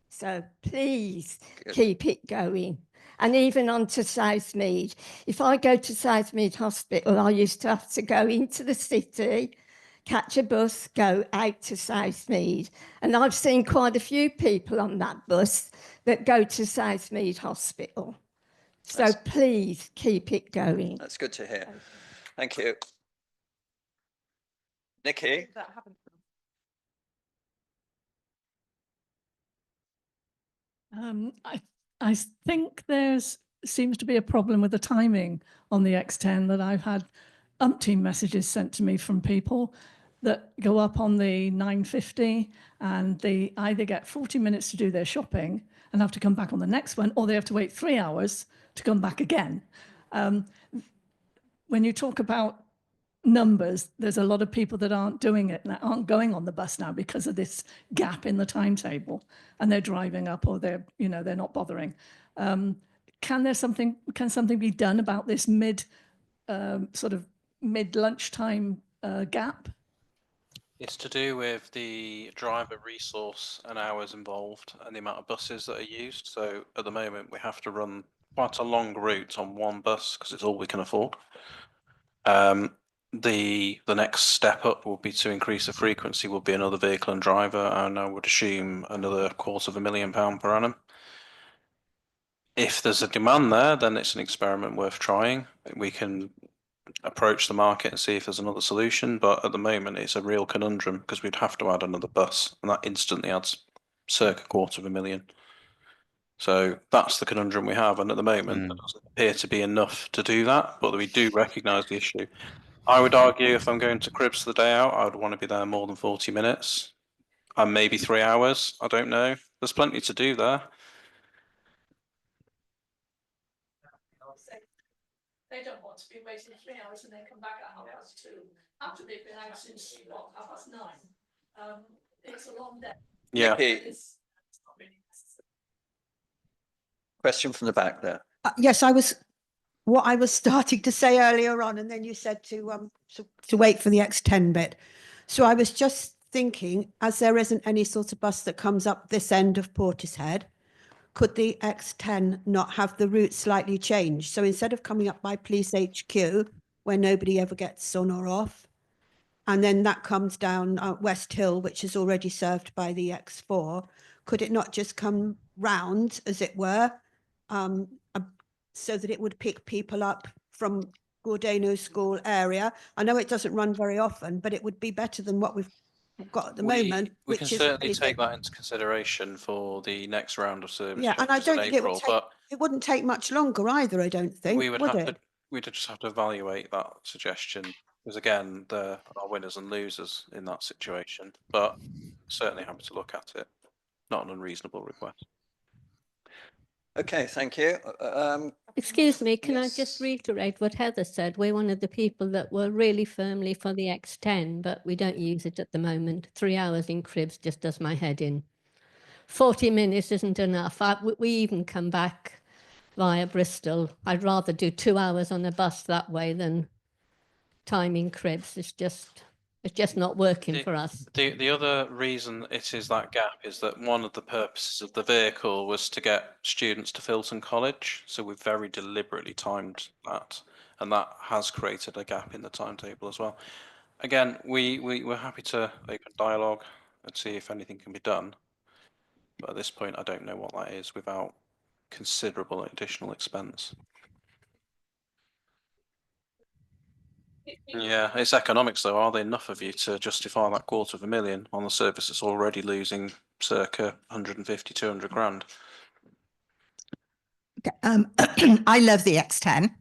So please keep it going. And even on to Southmead. If I go to Southmead Hospital, I used to have to go into the city, catch a bus, go out to Southmead. And I've seen quite a few people on that bus that go to Southmead Hospital. So please keep it going. That's good to hear. Thank you. Nikki? I think seems to be a problem with the timing on the X10, that I've had umpteen messages sent to me from people that go up on the 9:50 and they either get 40 minutes to do their shopping and have to come back on the next one, or they have to wait 3 hours to come back again. When you talk about numbers, there's a lot of people that aren't doing it and aren't going on the bus now because of this gap in the timetable, and they're driving up, or they're not bothering. Can something be done about this sort of mid lunchtime gap? It's to do with the driver resource and hours involved and the amount of buses that are used. So at the moment, we have to run quite a long route on one bus because it's all we can afford. The next step up will be to increase the frequency, will be another vehicle and driver, and I would assume another £250,000 per annum. If there's a demand there, then it's an experiment worth trying. We can approach the market and see if there's another solution, but at the moment it's a real conundrum because we'd have to add another bus, and that instantly adds circa £250,000. So that's the conundrum we have, and at the moment there doesn't appear to be enough to do that, but we do recognise the issue. I would argue if I'm going to Cribs for the day out, I would want to be there more than 40 minutes and maybe 3 hours. I don't know. There's plenty to do there. They don't want to be waiting 3 hours and then come back at 2:30 after they've been out since 9:30. It's a long day. Yeah. Question from the back there. Yes, what I was starting to say earlier on, and then you said to wait for the X10 bit. So I was just thinking, as there isn't any sort of bus that comes up this end of Portishead, could the X10 not have the route slightly changed? So instead of coming up by Police HQ, where nobody ever gets on or off, and then that comes down West Hill, which is already served by the X4, could it not just come round, as it were, so that it would pick people up from Gordano School area? I know it doesn't run very often, but it would be better than what we've got at the moment. We can certainly take that into consideration for the next round of service. Yeah, and I don't think it wouldn't take much longer either, I don't think, we'd just have to evaluate that suggestion, because again, there are winners and losers in that situation, but certainly happy to look at it. Not an unreasonable request. Okay, thank you. Excuse me, can I just reiterate what Heather said? We're one of the people that were really firmly for the X10, but we don't use it at the moment. 3 hours in Cribs just does my head in. 40 minutes isn't enough. We even come back via Bristol. I'd rather do 2 hours on a bus that way than time in Cribs. It's just not working for us. The other reason it is that gap is that one of the purposes of the vehicle was to get students to Filton College. So we've very deliberately timed that, and that has created a gap in the timetable as well. Again, we're happy to open dialogue and see if anything can be done. But at this point, I don't know what that is without considerable additional expense. Yeah, it's economics though. Are there enough of you to justify that 250,000 on the service that's already losing circa 150, 200 grand? I love the X10.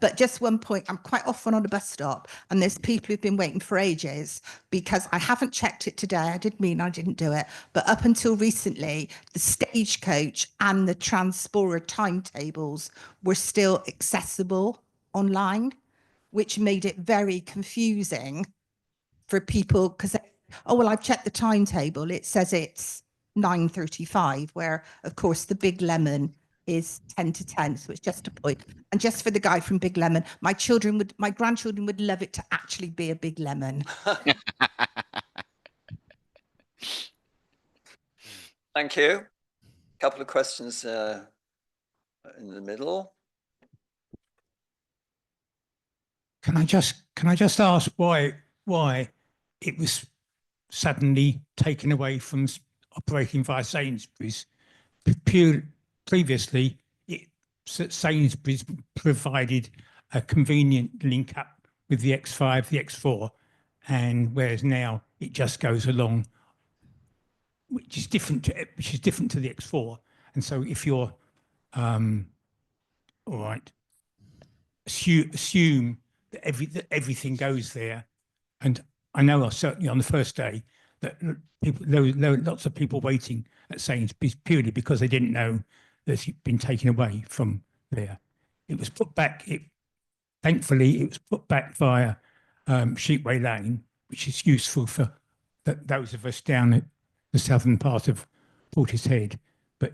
But just one point, I'm quite often on a bus stop and there's people who've been waiting for ages because I haven't checked it today. I did mean I didn't do it. But up until recently, the Stagecoach and the Transporter timetables were still accessible online, which made it very confusing for people because, oh, well, I've checked the timetable. It says it's 9:35, where, of course, the Big Lemon is 10 to 10. So it's just a point. And just for the guy from Big Lemon, my grandchildren would love it to actually be a Big Lemon. Thank you. Couple of questions in the middle. Can I just ask why it was suddenly taken away from operating via Sainsbury's? Previously, Sainsbury's provided a convenient link up with the X5, the X4, and whereas now it just goes along, which is different to the X4. And so if you're all right, assume that everything goes there. And I know certainly on the first day that there were lots of people waiting at Sainsbury's purely because they didn't know that it'd been taken away from there. It was put back. Thankfully, it was put back via Sheepway Lane, which is useful for those of us down at the southern part of Portishead. But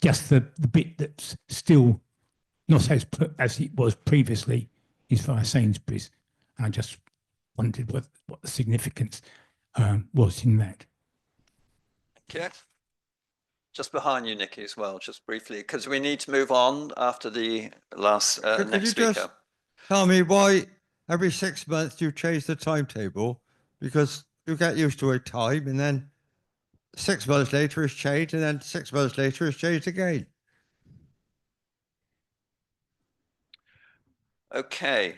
just the bit that's still not as it was previously is via Sainsbury's. And I just wondered what the significance was in that. Okay. Just behind you, Nikki, as well, just briefly, because we need to move on after the last Could next you speaker. just tell me why every 6 months you change the timetable? Because you get used to a time and then 6 months later it's changed and then 6 months later it's changed again. Okay.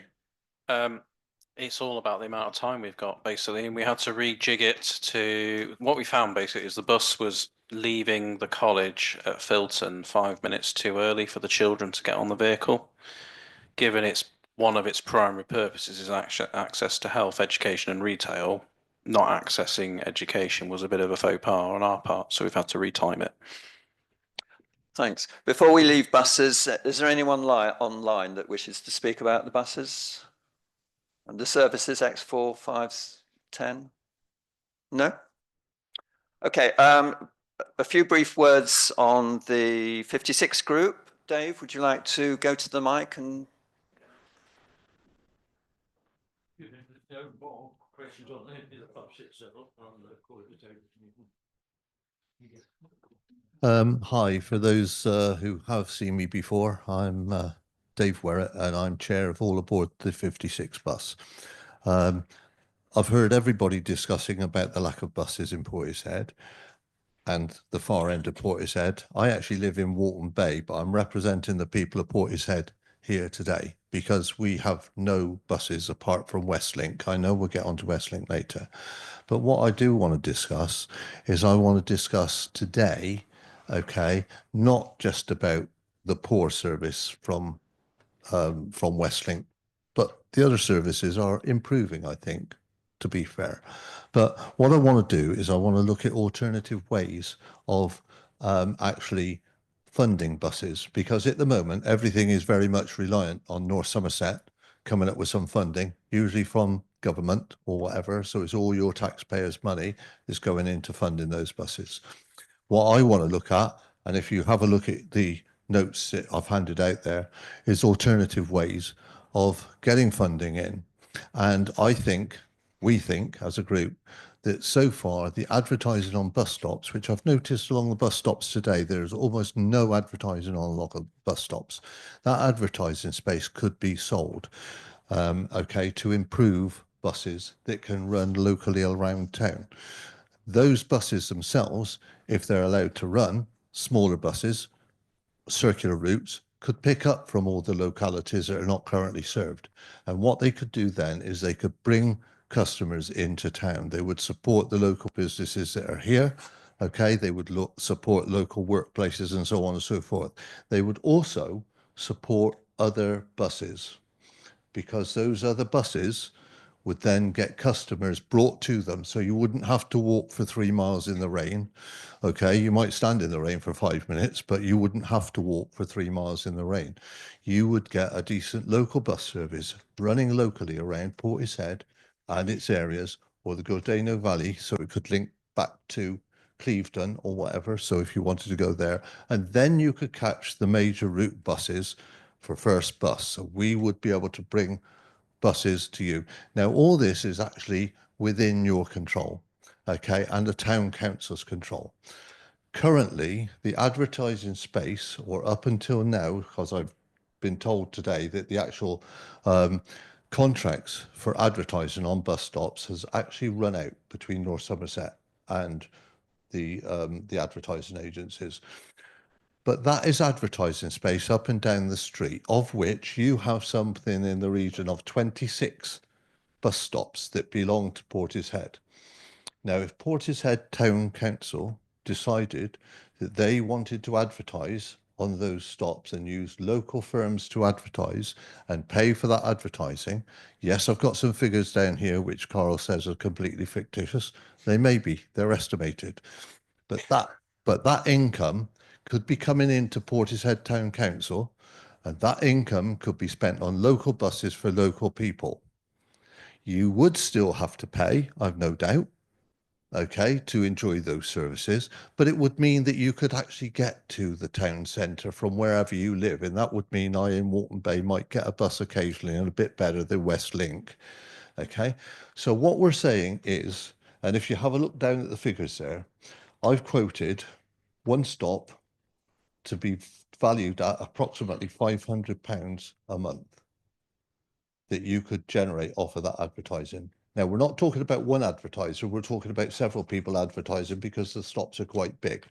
It's all about the amount of time we've got, basically, and we had to rejig it to what we found. Basically, is the bus was leaving the college at Filton 5 minutes too early for the children to get on the vehicle. Given it's one of its primary purposes is access to health, education, and retail, not accessing education was a bit of a faux pas on our part, so we've had to retime it. Thanks. Before we leave buses, is there anyone online that wishes to speak about the buses? And the services X4, 5, 10? No? Okay, a few brief words on the 56 group. Dave, would you like to go to the mic and... Hi, for those who have seen me before, I'm Dave Werrett and I'm chair of All Aboard the 56 bus. I've heard everybody discussing about the lack of buses in Portishead and the far end of Portishead. I actually live in Walton Bay, but I'm representing the people of Portishead here today because we have no buses apart from Westlink. I know we'll get onto Westlink later, but what I do want to discuss is I want to discuss today, okay, not just about the poor service from Westlink, but the other services are improving, I think, to be fair. But what I want to do is I want to look at alternative ways of actually funding buses, because at the moment, everything is very much reliant on North Somerset coming up with some funding, usually from government or whatever. So it's all your taxpayers' money is going into funding those buses. What I want to look at, and if you have a look at the notes that I've handed out there, is alternative ways of getting funding in. And we think as a group that so far the advertising on bus stops, which I've noticed along the bus stops today, there's almost no advertising on local bus stops. That advertising space could be sold, okay, to improve buses that can run locally around town. Those buses themselves, if they're allowed to run, smaller buses, circular routes, could pick up from all the localities that are not currently served. And what they could do then is they could bring customers into town. They would support the local businesses that are here. Okay, they would support local workplaces and so on and so forth. They would also support other buses, because those other buses would then get customers brought to them. So you wouldn't have to walk for 3 miles in the rain. Okay, you might stand in the rain for 5 minutes, but you wouldn't have to walk for 3 miles in the rain. You would get a decent local bus service running locally around Portishead and its areas, or the Gordano Valley, so it could link back to Clevedon or whatever. So if you wanted to go there, and then you could catch the major route buses for first bus. So we would be able to bring buses to you. Now, all this is actually within your control, okay, and the town council's control. Currently, the advertising space, or up until now, because I've been told today that the actual contracts for advertising on bus stops has actually run out between North Somerset and the advertising agencies. But that is advertising space up and down the street, of which you have something in the region of 26 bus stops that belong to Portishead. Now, if Portishead Town Council decided that they wanted to advertise on those stops and use local firms to advertise and pay for that advertising, yes, I've got some figures down here which Carl says are completely fictitious. They may be, they're estimated, but that income could be coming into Portishead Town Council, and that income could be spent on local buses for local people. You would still have to pay, I've no doubt, okay, to enjoy those services, but it would mean that you could actually get to the town centre from wherever you live, and that would mean I in Walton Bay might get a bus occasionally and a bit better than Westlink, okay? So what we're saying is, and if you have a look down at the figures there, I've quoted one stop to be valued at approximately £500 a month that you could generate off of that advertising. Now, we're not talking about one advertiser, we're talking about several people advertising because the stops are quite big.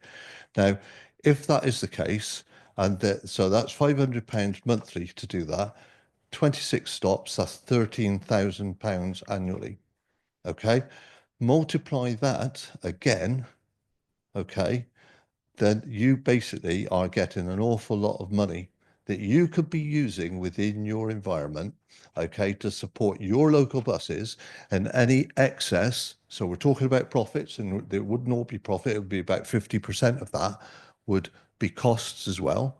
Now, if that is the case, and so that's £500 monthly to do that, 26 stops, that's £13,000 annually, okay? Multiply that again, okay, then you basically are getting an awful lot of money that you could be using within your environment, okay, to support your local buses, and any excess. So we're talking about profits, and it wouldn't all be profit, it would be about 50% of that would be costs as well,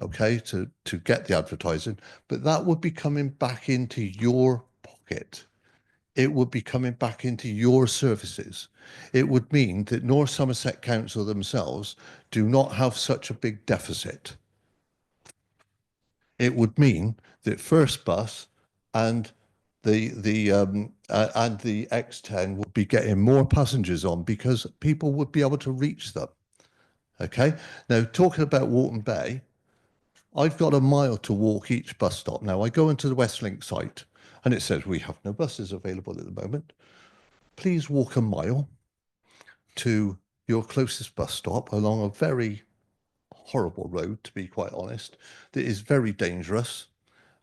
okay, to get the advertising, but that would be coming back into your pocket. It would be coming back into your services. It would mean that North Somerset Council themselves do not have such a big deficit. It would mean that First Bus and the X10 would be getting more passengers on because people would be able to reach them. Okay. Now, talking about Walton Bay, I've got a mile to walk each bus stop. Now, I go into the Westlink site and it says we have no buses available at the moment. Please walk a mile to your closest bus stop along a very horrible road, to be quite honest, that is very dangerous,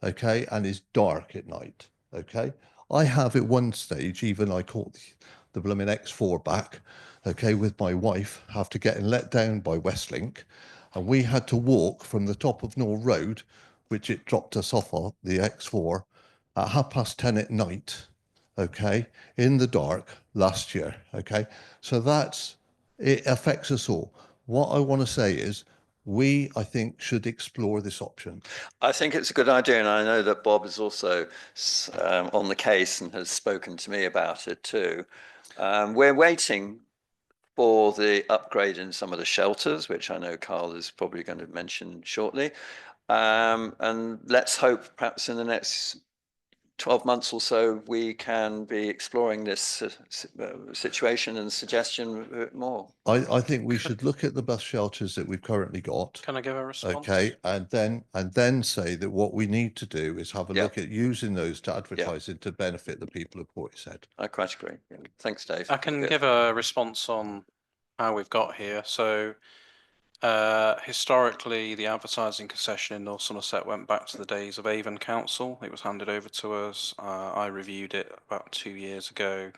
okay, and is dark at night, okay. I have at one stage, even I caught the blooming X4 back, okay, with my wife after getting let down by Westlink, and we had to walk from the top of Knoll Road, which it dropped us off on, the X4, at 10:30 at night, okay, in the dark last year, okay. So it affects us all. What I want to say is we, I think, should explore this option. I think it's a good idea, and I know that Bob is also on the case and has spoken to me about it too. We're waiting for the upgrade in some of the shelters, which I know Carl is probably going to mention shortly. And let's hope perhaps in the next 12 months or so, we can be exploring this situation and suggestion more. I think we should look at the bus shelters that we've currently got. Can I give a response? Okay, and then say that what we need to do is have a look at using those to advertising to benefit the people of Portishead. I quite agree. Thanks, Dave. I can give a response on how we've got here. So Historically, the advertising concession in North Somerset went back to the days of Avon Council. It was handed over to us. I reviewed it about 3 years ago,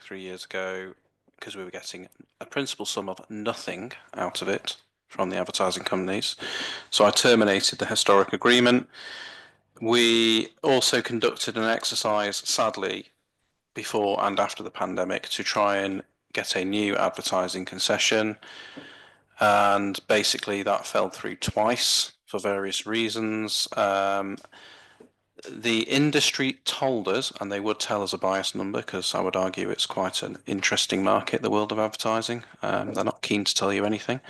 because we were getting a principal sum of nothing out of it from the advertising companies. So I terminated the historic agreement. We also conducted an exercise, sadly, before and after the pandemic to try and get a new advertising concession. And basically that fell through twice for various reasons. The industry told us, and they would tell us a biased number because I would argue it's quite an interesting market, the world of advertising. They're not keen to tell you anything.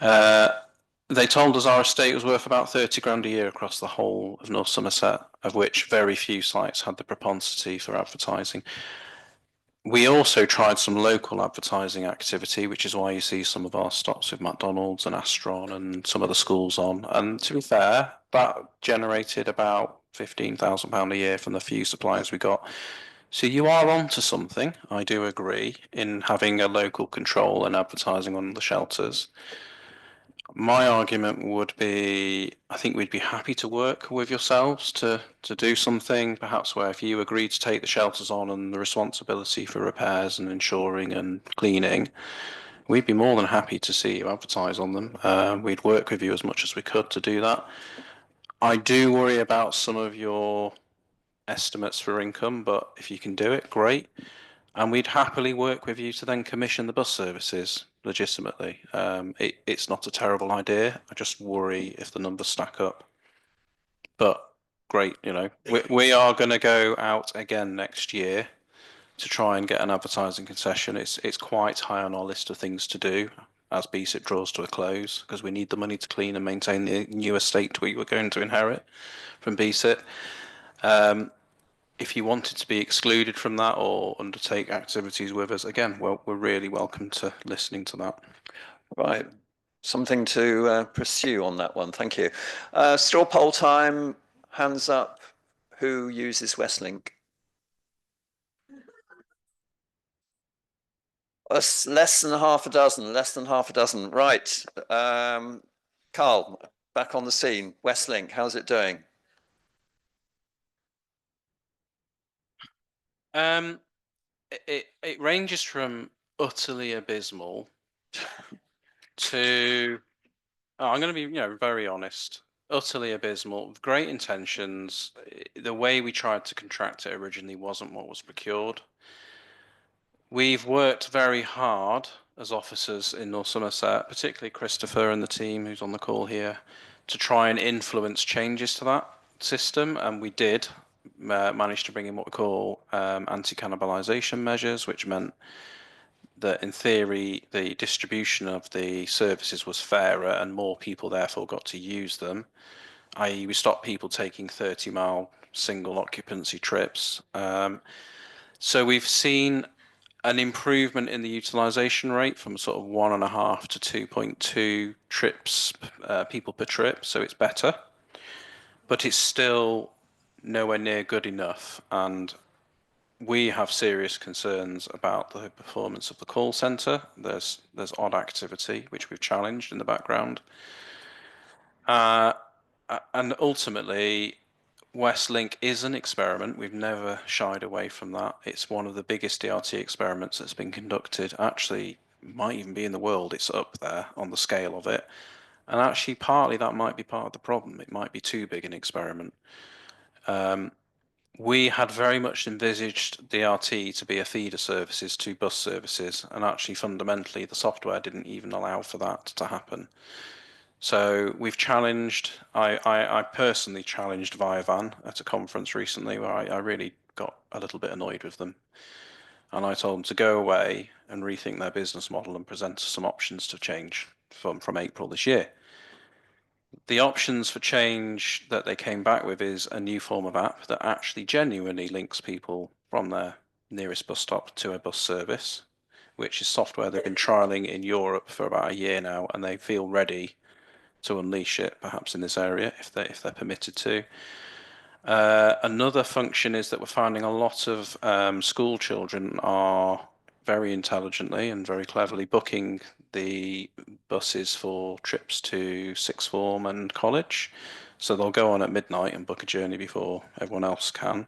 They told us our estate was worth about 30 grand a year across the whole of North Somerset, of which very few sites had the propensity for advertising. We also tried some local advertising activity, which is why you see some of our stops with McDonald's and Astron and some of the schools on. And to be fair, that generated about £15,000 a year from the few suppliers we got. So you are onto something, I do agree, in having a local control and advertising on the shelters. My argument would be, I think we'd be happy to work with yourselves to do something, perhaps where if you agree to take the shelters on and the responsibility for repairs and insuring and cleaning, we'd be more than happy to see you advertise on them. We'd work with you as much as we could to do that. I do worry about some of your estimates for income, but if you can do it, great. And we'd happily work with you to then commission the bus services legitimately. It's not a terrible idea. I just worry if the numbers stack up. But great, you know, we are going to go out again next year to try and get an advertising concession. It's quite high on our list of things to do as BSIP draws to a close, because we need the money to clean and maintain the new estate we were going to inherit from BSIP. If you wanted to be excluded from that or undertake activities with us, again, well, we're really welcome to listening to that. Right. Something to pursue on that one. Thank you. Straw poll time. Hands up. Who uses Westlink? Less than half a dozen. Right. Carl, back on the scene. Westlink, how's it doing? It ranges from utterly abysmal to, I'm going to be, very honest, utterly abysmal, with great intentions. The way we tried to contract it originally wasn't what was procured. We've worked very hard as officers in North Somerset, particularly Christopher and the team who's on the call here, to try and influence changes to that system, and we did. Managed to bring in what we call anti-cannibalisation measures, which meant that in theory the distribution of the services was fairer and more people therefore got to use them, i.e. we stopped people taking 30-mile single occupancy trips. So we've seen an improvement in the utilisation rate from sort of 1.5 to 2.2 trips, people per trip, so it's better, but it's still nowhere near good enough, and we have serious concerns about the performance of the call centre. There's odd activity which we've challenged in the background, and ultimately Westlink is an experiment. We've never shied away from that. It's one of the biggest DRT experiments that's been conducted, actually might even be in the world. It's up there on the scale of it, and actually partly that might be part of the problem. It might be too big an experiment. We had very much envisaged DRT to be a feeder services to bus services, and actually fundamentally the software didn't even allow for that to happen. So we've challenged, I personally challenged Viavan at a conference recently where I really got a little bit annoyed with them, and I told them to go away and rethink their business model and present some options to change from April this year. The options for change that they came back with is a new form of app that actually genuinely links people from their nearest bus stop to a bus service, which is software they've been trialing in Europe for about a year now, and they feel ready to unleash it perhaps in this area if they're permitted to. Another function is that we're finding a lot of school children are very intelligently and very cleverly booking the buses for trips to sixth form and college. So they'll go on at midnight and book a journey before everyone else can.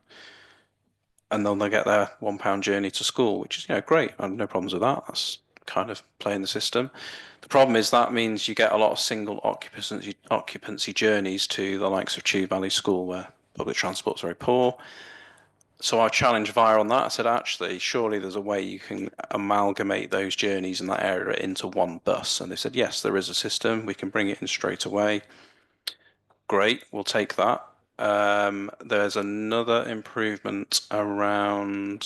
And then they'll get their £1 journey to school, which is, great. I have no problems with that. That's kind of playing the system. The problem is that means you get a lot of single occupancy journeys to the likes of Chew Valley School, where public transport's very poor. So I challenged VIA on that. I said, actually, surely there's a way you can amalgamate those journeys in that area into one bus. And they said, yes, there is a system. We can bring it in straight away. Great, we'll take that. There's another improvement around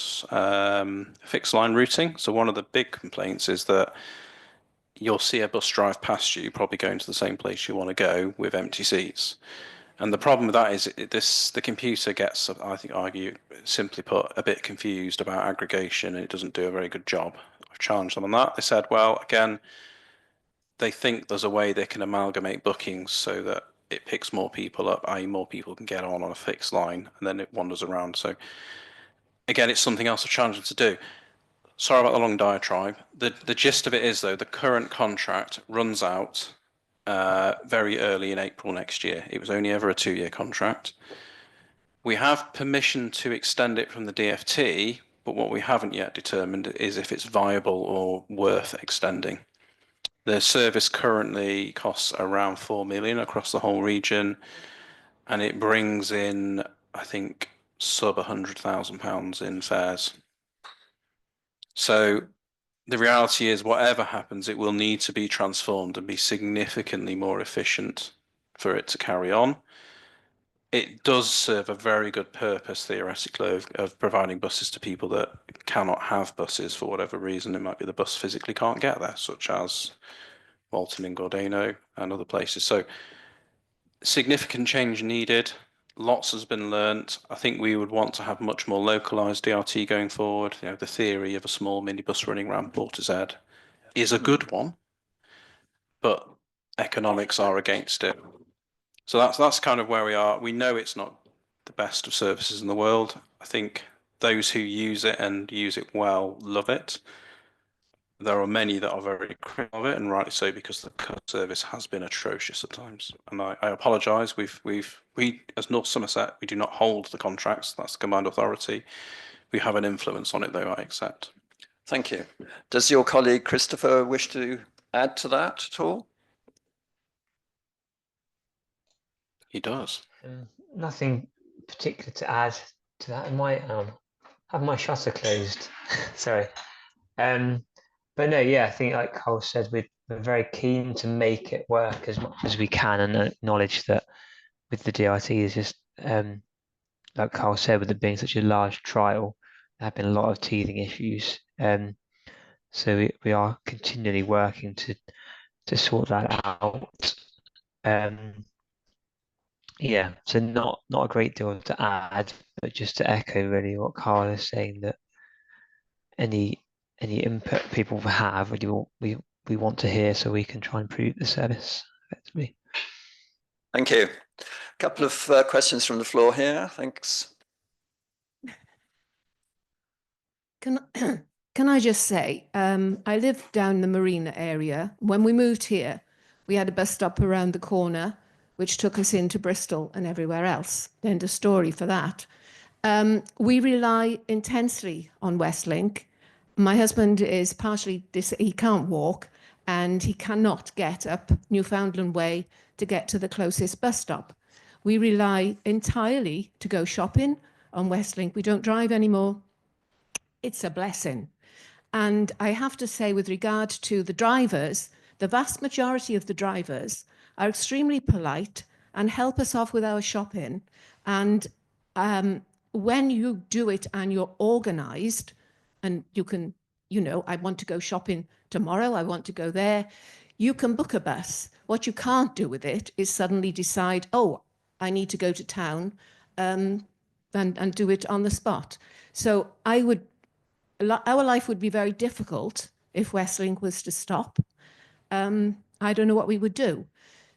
fixed line routing. So one of the big complaints is that you'll see a bus drive past you, probably going to the same place you want to go with empty seats. And the problem with that is the computer gets, I think, simply put, a bit confused about aggregation, and it doesn't do a very good job. I've challenged them on that. They said, well, again, they think there's a way they can amalgamate bookings so that it picks more people up, i.e. more people can get on a fixed line, and then it wanders around. So again, it's something else I've challenged them to do. Sorry about the long diatribe. The gist of it is, though, the current contract runs out very early in April next year. It was only ever a 2-year contract. We have permission to extend it from the DFT, but what we haven't yet determined is if it's viable or worth extending. The service currently costs around 4 million across the whole region, and it brings in, I think, sub £100,000 in fares. So the reality is, whatever happens, it will need to be transformed and be significantly more efficient for it to carry on. It does serve a very good purpose, theoretically, of providing buses to people that cannot have buses for whatever reason. It might be the bus physically can't get there, such as Walton and Gordano and other places. So significant change needed. Lots has been learnt. I think we would want to have much more localised DRT going forward. The theory of a small minibus running around Portishead is a good one, but economics are against it. So that's kind of where we are. We know it's not the best of services in the world. I think those who use it and use it well love it. There are many that are very critical of it, and rightly so, because the service has been atrocious at times. And I apologise. We as North Somerset, we do not hold the contracts. That's the combined authority. We have an influence on it, though, I accept. Thank you. Does your colleague Christopher wish to add to that at all? He does. Nothing particular to add to that. I might have my shutter closed. Sorry. But no, yeah, I think like Carl said, we're very keen to make it work as much as we can, and acknowledge that with the DRT is just, like Carl said, with it being such a large trial, there have been a lot of teething issues. So we are continually working to sort that out. Yeah, so not a great deal to add, but just to echo really what Carl is saying, that any input people have, we want to hear, so we can try and improve the service effectively. Thank you. A couple of questions from the floor here. Thanks. Can I just say, I live down the Marina area. When we moved here, we had a bus stop around the corner, which took us into Bristol and everywhere else. End of story for that. We rely intensely on Westlink. My husband is partially, he can't walk, and he cannot get up Newfoundland Way to get to the closest bus stop. We rely entirely to go shopping on Westlink. We don't drive anymore. It's a blessing. And I have to say, with regard to the drivers, the vast majority of the drivers are extremely polite and help us off with our shopping. And when you do it and you're organized, and you can, I want to go shopping tomorrow, I want to go there, you can book a bus. What you can't do with it is suddenly decide, oh, I need to go to town and do it on the spot. So our life would be very difficult if Westlink was to stop. I don't know what we would do.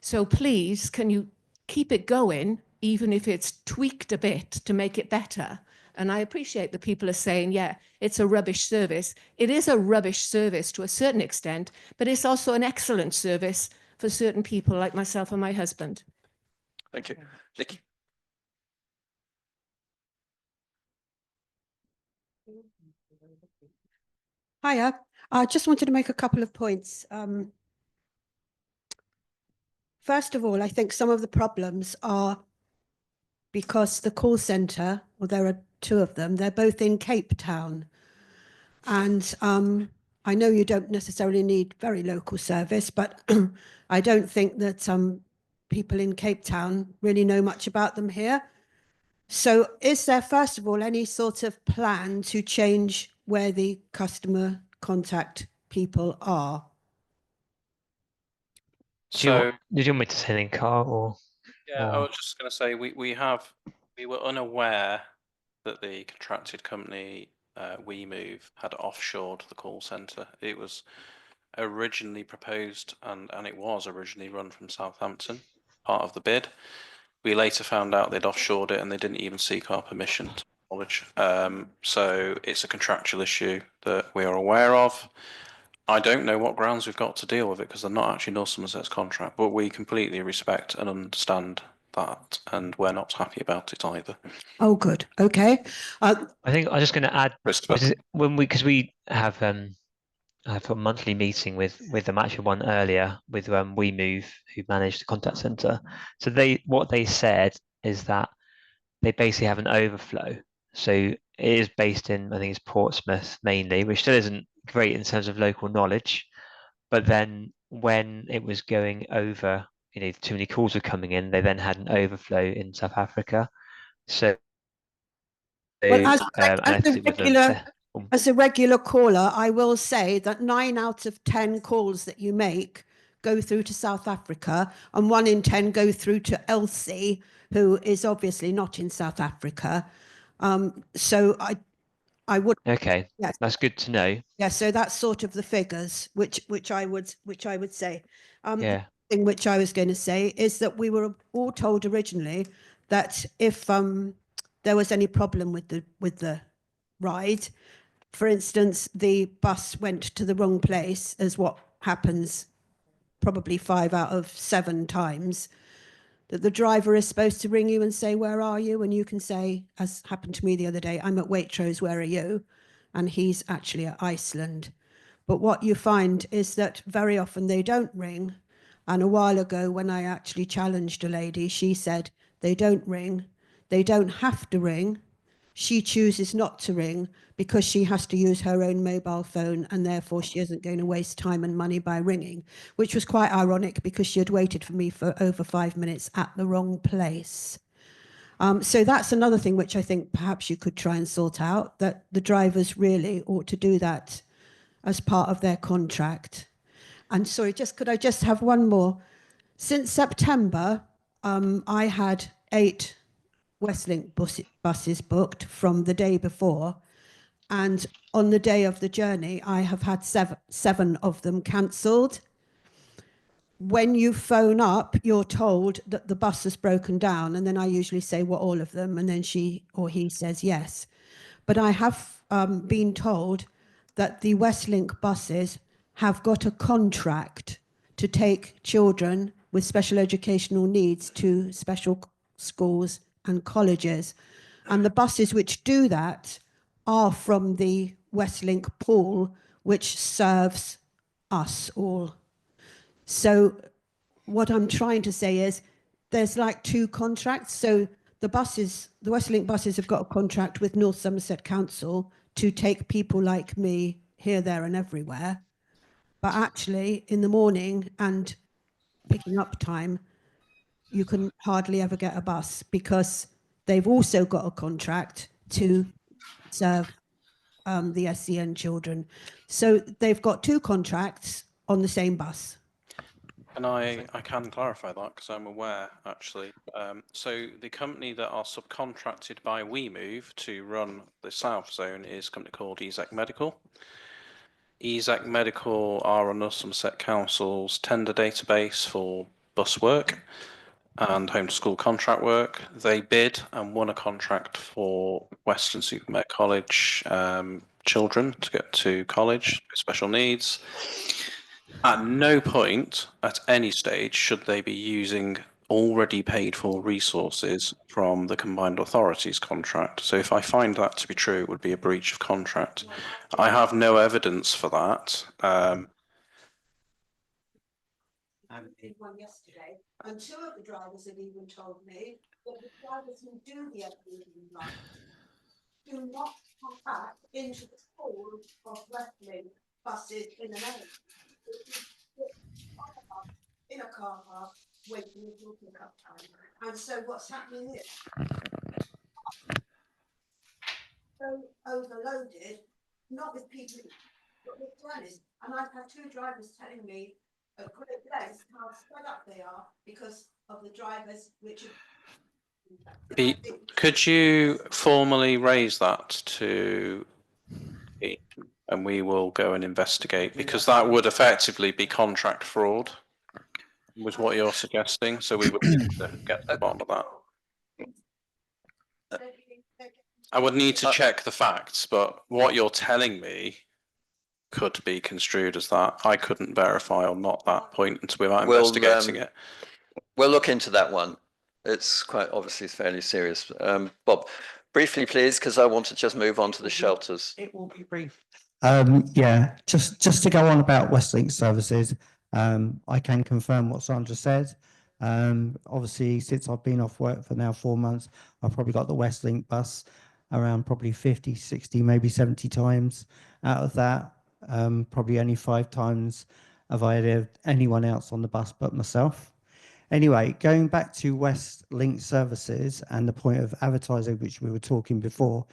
So please, can you keep it going, even if it's tweaked a bit to make it better, And I appreciate that people are saying, yeah, it's a rubbish service. It is a rubbish service to a certain extent, but it's also an excellent service for certain people like myself and my husband. Thank you. Nikki? Hiya. I just wanted to make a couple of points. First of all, I think some of the problems are because the call centre, well, there are two of them, they're both in Cape Town. And I know you don't necessarily need very local service, but I don't think that people in Cape Town really know much about them here. So is there, first of all, any sort of plan to change where the customer contact people are? So Did you want me to say anything, Carl? Or yeah, I was just going to say we were unaware that the contracted company WeMove had offshored the call centre. It was originally proposed and it was originally run from Southampton, part of the bid. We later found out they'd offshored it and they didn't even seek our permission to knowledge. So it's a contractual issue that we are aware of. I don't know what grounds we've got to deal with it because they're not actually North Somerset's contract, but we completely respect and understand that, and we're not happy about it either. Oh, good. Okay. I think I'm just going to add, Christopher. because we have a monthly meeting with them, actually one earlier with WeMove, who manage the contact center. So what they said is that they basically have an overflow. So it is based in, I think it's Portsmouth mainly, which still isn't great in terms of local knowledge. But then when it was going over, too many calls were coming in, they then had an overflow in South Africa. So Well, as a regular caller, I will say that 9 out of 10 calls that you make go through to South Africa, and 1 in 10 go through to Elsie, who is obviously not in South Africa. So I would. Okay, yes. That's good to know. Yeah, so that's sort of the figures, which I would say. Yeah. The thing which I was going to say is that we were all told originally that if there was any problem with the ride, for instance, the bus went to the wrong place, as what happens probably 5 out of 7 times, that the driver is supposed to ring you and say, where are you? And you can say, as happened to me the other day, I'm at Waitrose, where are you? And he's actually at Iceland. But what you find is that very often they don't ring. And a while ago, when I actually challenged a lady, she said, they don't ring. They don't have to ring. She chooses not to ring because she has to use her own mobile phone, and therefore she isn't going to waste time and money by ringing, which was quite ironic because she had waited for me for over 5 minutes at the wrong place. So that's another thing which I think perhaps you could try and sort out, that the drivers really ought to do that as part of their contract. And sorry, could I just have one more? Since September, I had 8 Westlink buses booked from the day before, and on the day of the journey I have had 7 of them cancelled. When you phone up, you're told that the bus has broken down, and then I usually say, well, all of them, and then she or he says yes. But I have been told that the Westlink buses have got a contract to take children with special educational needs to special schools and colleges. And the buses which do that are from the Westlink pool, which serves us all. So what I'm trying to say is there's like 2 contracts. So the Westlink buses have got a contract with North Somerset Council to take people like me here, there and everywhere. But actually in the morning and picking up time, you can hardly ever get a bus because they've also got a contract to serve the SEN children. So they've got 2 contracts on the same bus. And I can clarify that because I'm aware, actually. So the company that are subcontracted by WeMove to run the South Zone is a company called EZEC Medical. EZEC Medical are on North Somerset Council's tender database for bus work. and home to school contract work. They bid and won a contract for Weston-super-Mare College children to get to college with special needs. At no point at any stage should they be using already paid for resources from the combined authorities contract. So if I find that to be true, it would be a breach of contract. I have no evidence for that. One yesterday, and two of the drivers have even told me that the drivers who do the evening run do not come back into the pool of wrestling buses in an area. In a car park, waiting until pickup time. And so what's happening is so overloaded, not with people, but with drivers. And I've had two drivers telling me at great length how fed up they are because of the drivers which are Could you formally raise that to me, and we will go and investigate, because that would effectively be contract fraud, was what you're suggesting. So we would need to get to the bottom of that. I would need to check the facts, but what you're telling me could be construed as that. I couldn't verify on not that point until without investigating it. We'll look into that one. It's quite obviously fairly serious. Bob, briefly, please, because I want to just move on to the shelters. It will be brief. Yeah, just to go on about Westlink services, I can confirm what Sandra said. Obviously, since I've been off work for now 4 months, I've probably got the Westlink bus around probably 50, 60, maybe 70 times. Out of that, probably only 5 times have I had anyone else on the bus but myself. Anyway, going back to Westlink services and the point of advertising, which we were talking before,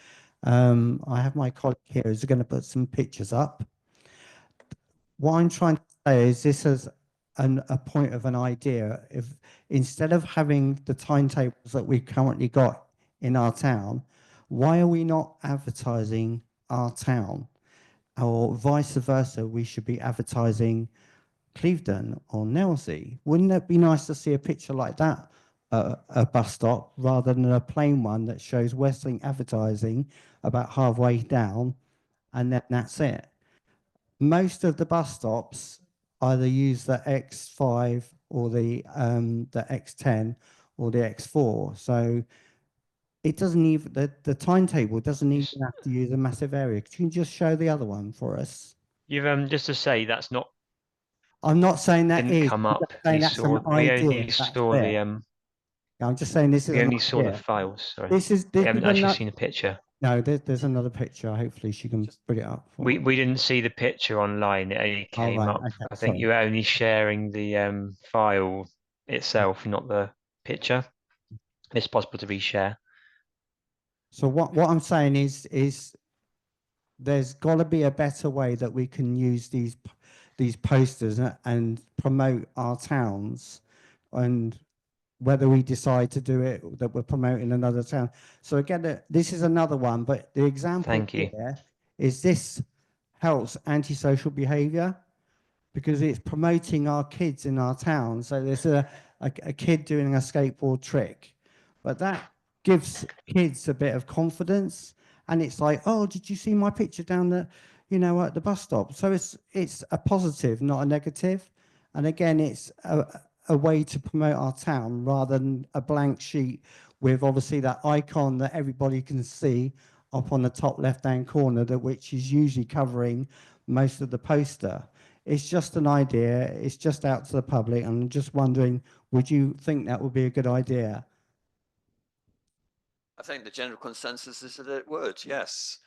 I have my colleague here who's going to put some pictures up. What I'm trying to say is this is a point of an idea. If instead of having the timetables that we've currently got in our town, why are we not advertising our town? Or vice versa, we should be advertising Clevedon or Nailsea. Wouldn't it be nice to see a picture like that at a bus stop rather than a plain one that shows Westlink advertising about halfway down and then that's it? Most of the bus stops either use the X5 or the X10 or the X4. So it doesn't even, the timetable doesn't even have to use a massive area. Can you just show the other one for us? You've just to say that's not. I'm not saying that didn't is. come I'm up. just saying We that's saw. an We idea. only That's saw there. the. I'm just saying this is. We an only saw the idea. files. Sorry. This we is haven't actually another- seen a picture. No, there's another picture. Hopefully she can put it up. For We me. didn't see the picture online. It only Oh, came right, up. okay, I think sorry. you were only sharing the file itself, not the picture. It's possible to reshare. So what I'm saying is there's got to be a better way that we can use these posters and promote our towns, and whether we decide to do it that we're promoting another town. So again, this is another one, but the example Thank you. here is this helps antisocial behavior because it's promoting our kids in our town. So there's a kid doing a skateboard trick, but that gives kids a bit of confidence, and it's like, oh, did you see my picture down the, at the bus stop? So it's a positive, not a negative. And again, it's a way to promote our town rather than a blank sheet with obviously that icon that everybody can see up on the top left-hand corner, which is usually covering most of the poster. It's just an idea. It's just out to the public. I'm just wondering, would you think that would be a good idea? I think the general consensus is that it would, yes.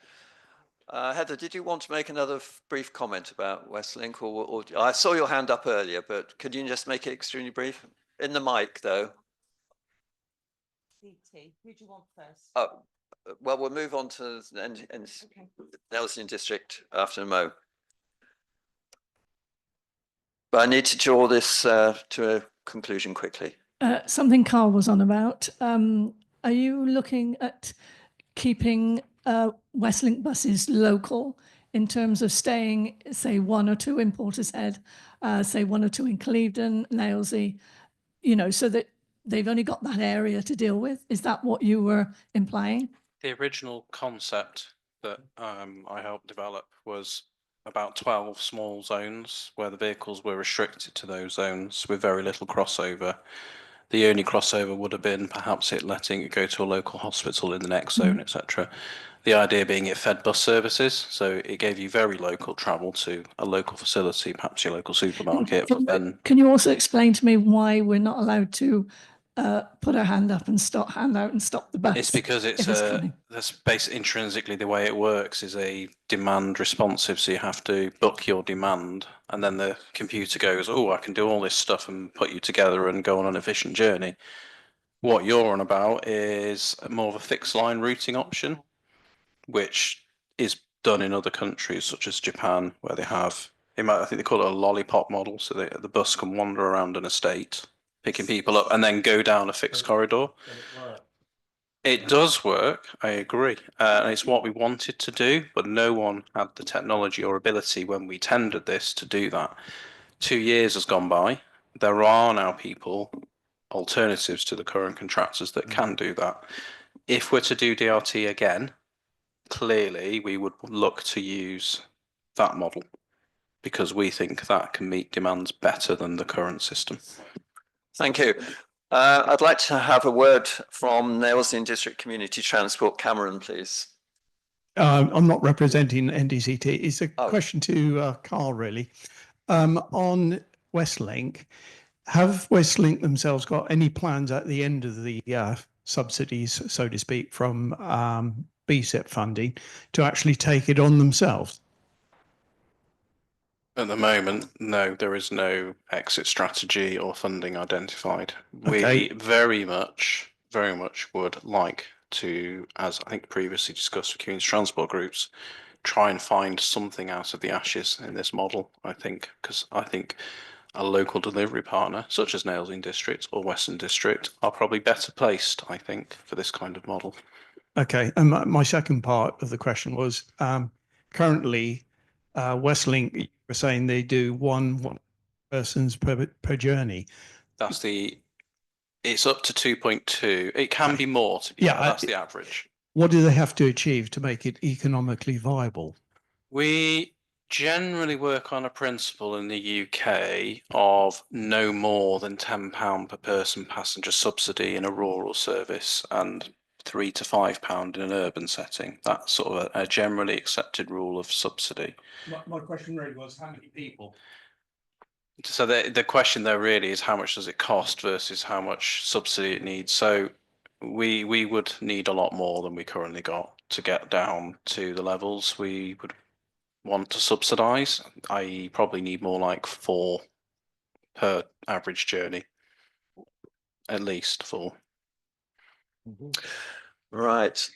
Heather, did you want to make another brief comment about Westlink? Or I saw your hand up earlier, but could you just make it extremely brief? In the mic, though. CT, who do you want first? Oh, well, we'll move on to Nelson District after Mo. But I need to draw this to a conclusion quickly. Something Carl was on about. Are you looking at keeping Westlink buses local in terms of staying, say, 1 or 2 in Portishead, say 1 or 2 in Clevedon, Nailsea, so that they've only got that area to deal with. Is that what you were implying? The original concept that I helped develop was about 12 small zones where the vehicles were restricted to those zones with very little crossover. The only crossover would have been perhaps it letting it go to a local hospital in the next zone, etc. The idea being it fed bus services, so it gave you very local travel to a local facility, perhaps your local supermarket. But then Can you also explain to me why we're not allowed to put our hand up and hand out and stop the bus? it's because it's coming? that's basically intrinsically the way it works is a demand responsive. So you have to book your demand, and then the computer goes, "Oh, I can do all this stuff and put you together and go on an efficient journey." What you're on about is more of a fixed line routing option, which is done in other countries such as Japan, where they have, I think they call it a lollipop model. So the bus can wander around an estate, picking people up and then go down a fixed corridor. It does work, I agree. And it's what we wanted to do, but no one had the technology or ability when we tendered this to do that. 2 years has gone by. There are now people, alternatives to the current contractors, that can do that. If we're to do DRT again, clearly we would look to use that model because we think that can meet demands better than the current system. Thank you. I'd like to have a word from Nailsden District Community Transport. Cameron, please. I'm not representing NDCT. It's a question to Carl, really. On Westlink, have Westlink themselves got any plans at the end of the subsidies, so to speak, from BSIP funding to actually take it on themselves? At the moment, no, there is no exit strategy or funding identified. Okay. We very much would like to, as I think previously discussed with community transport groups, try and find something out of the ashes in this model, I think, because I think a local delivery partner, such as Nailsden District or Western District, are probably better placed, I think, for this kind of model. Okay, and my second part of the question was, currently, Westlink were saying they do one persons per journey. It's up to 2.2. It can be more, to be fair, that's the average. What do they have to achieve to make it economically viable? We generally work on a principle in the UK of no more than £10 per person passenger subsidy in a rural service and £3 to £5 in an urban setting. That's sort of a generally accepted rule of subsidy. My question really was how many people? So the question there really is how much does it cost versus how much subsidy it needs. So we would need a lot more than we currently got to get down to the levels we would want to subsidise, i.e. probably need more like 4 per average journey, at least 4. Right.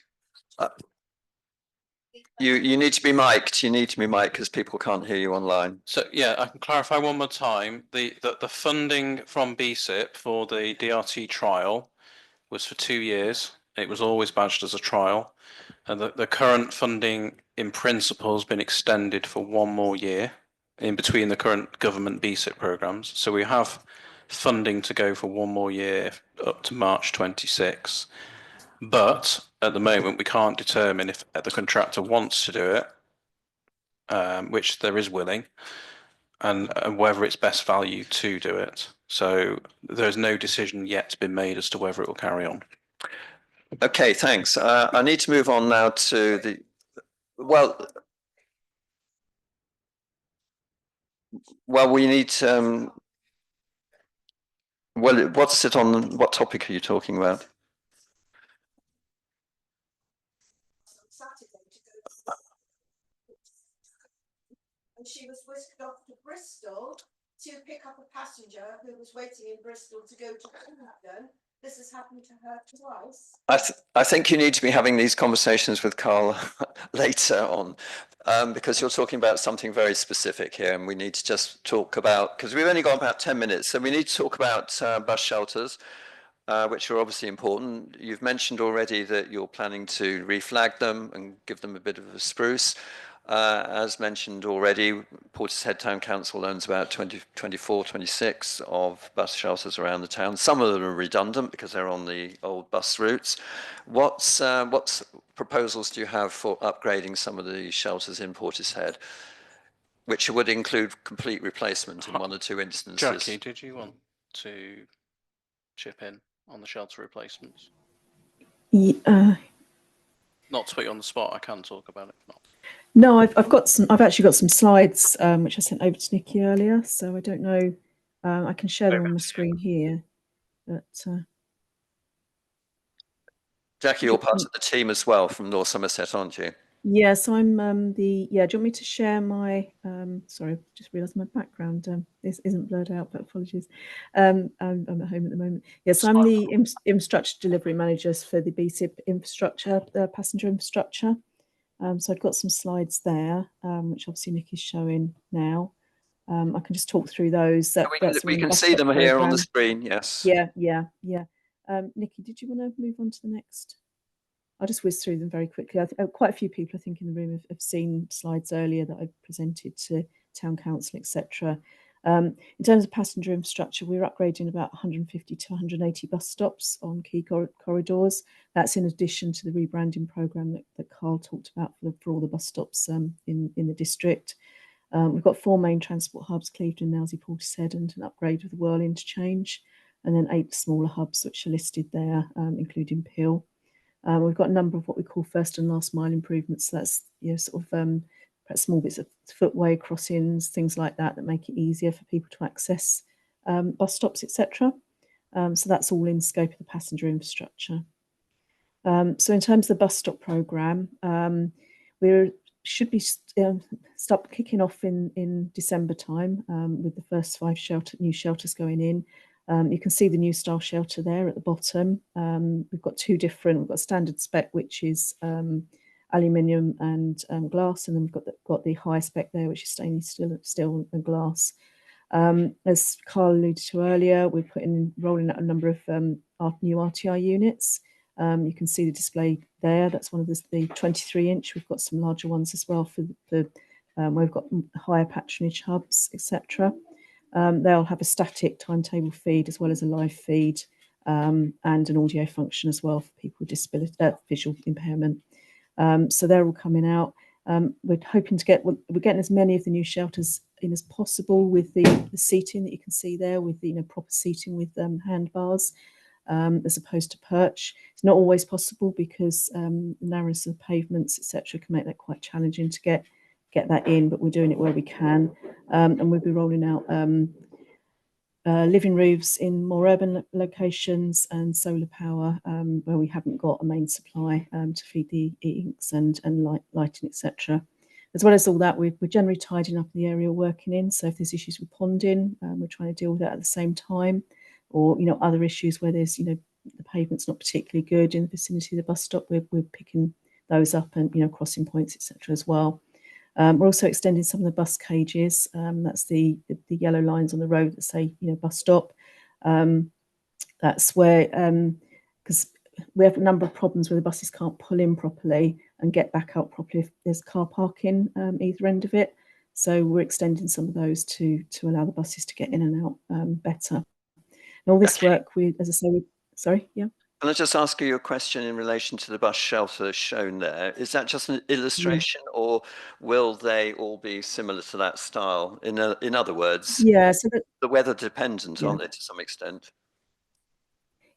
You need to be mic'd. You need to be mic'd because people can't hear you online. So yeah, I can clarify one more time. The funding from BSIP for the DRT trial was for 2 years. It was always badged as a trial. And the current funding in principle has been extended for 1 more year in between the current government BSIP programs. So we have funding to go for 1 more year up to March 26. But at the moment, we can't determine if the contractor wants to do it, which there is willing, and whether it's best value to do it. So there's no decision yet been made as to whether it will carry on. Okay, thanks. I need to move on now to the, well, we need, well, what's it on, what topic are you talking about? And she was whisked off to Bristol to pick up a passenger who was waiting in Bristol to go to London. This has happened to her twice. I think you need to be having these conversations with Carl later on, because you're talking about something very specific here, and we need to just talk about, because we've only got about 10 minutes, so we need to talk about bus shelters, which are obviously important. You've mentioned already that you're planning to reflag them and give them a bit of a spruce. As mentioned already, Portishead Town Council owns about 26 of bus shelters around the town. Some of them are redundant because they're on the old bus routes. What's proposals do you have for upgrading some of the shelters in Portishead, which would include complete replacement in one or two instances? Jackie, did you want to chip in on the shelter replacements? Not to put you on the spot, I can talk about it. No, I've got some. I've actually got some slides which I sent over to Nikki earlier. So I don't know. I can share them on the screen here. But Jackie, you're part of the team as well from North Somerset, aren't you? yeah, so I'm the. Yeah, do you want me to share my? Sorry, just realised my background this isn't blurred out, but apologies. I'm at home at the moment. Yes, I'm the infrastructure delivery managers for the BSIP infrastructure, passenger infrastructure. So I've got some slides there, which obviously Nikki's showing now. I can just talk through those. We can see them here on the screen, yes. Yeah. Nikki, did you want to move on to the next? I'll just whiz through them very quickly. Quite a few people, I think, in the room have seen slides earlier that I've presented to Town Council, etc. In terms of passenger infrastructure, we're upgrading about 150 to 180 bus stops on key corridors. That's in addition to the rebranding programme that Carl talked about for all the bus stops in the district. We've got 4 main transport hubs, Clevedon, Nailsea, Portishead, and an upgrade of the Whirl interchange, and then 8 smaller hubs which are listed there, including Peel. We've got a number of what we call first and last mile improvements. So that's sort of perhaps small bits of footway crossings, things like that make it easier for people to access bus stops, etc. So that's all in scope of the passenger infrastructure. So in terms of the bus stop programme, we should be start kicking off in December time with the first 5 new shelters going in. You can see the new style shelter there at the bottom. We've got 2 different. We've got standard spec, which is aluminium and glass, and then we've got the high spec there, which is stainless steel and glass. As Carl alluded to earlier, we're rolling out a number of new RTI units. You can see the display there. That's one of the 23-inch. We've got some larger ones as well for where we've got higher patronage hubs, etc. They'll have a static timetable feed as well as a live feed and an audio function as well for people with disability, visual impairment. So they're all coming out. We're hoping to we're getting as many of the new shelters in as possible with the seating that you can see there, with the proper seating with handbars, as opposed to perch. It's not always possible because the narrowness of the pavements, etc., can make that quite challenging to get that in, but we're doing it where we can. And we'll be rolling out living roofs in more urban locations and solar power where we haven't got a main supply to feed the inks and lighting, etc. As well as all that, we're generally tidying up the area we're working in. So if there's issues with ponding, we're trying to deal with that at the same time, or other issues where there's the pavement's not particularly good in the vicinity of the bus stop, we're picking those up, and crossing points, etc. as well. We're also extending some of the bus cages. That's the yellow lines on the road that say bus stop. That's where, because we have a number of problems where the buses can't pull in properly and get back out properly if there's car parking either end of it. So we're extending some of those to allow the buses to get in and out better. And all this work, as I say, sorry, yeah. Can I just ask you a question in relation to the bus shelter shown there? Is that just an illustration, or will they all be similar to that style? In other words, yeah, so the weather dependent, aren't they, to some extent?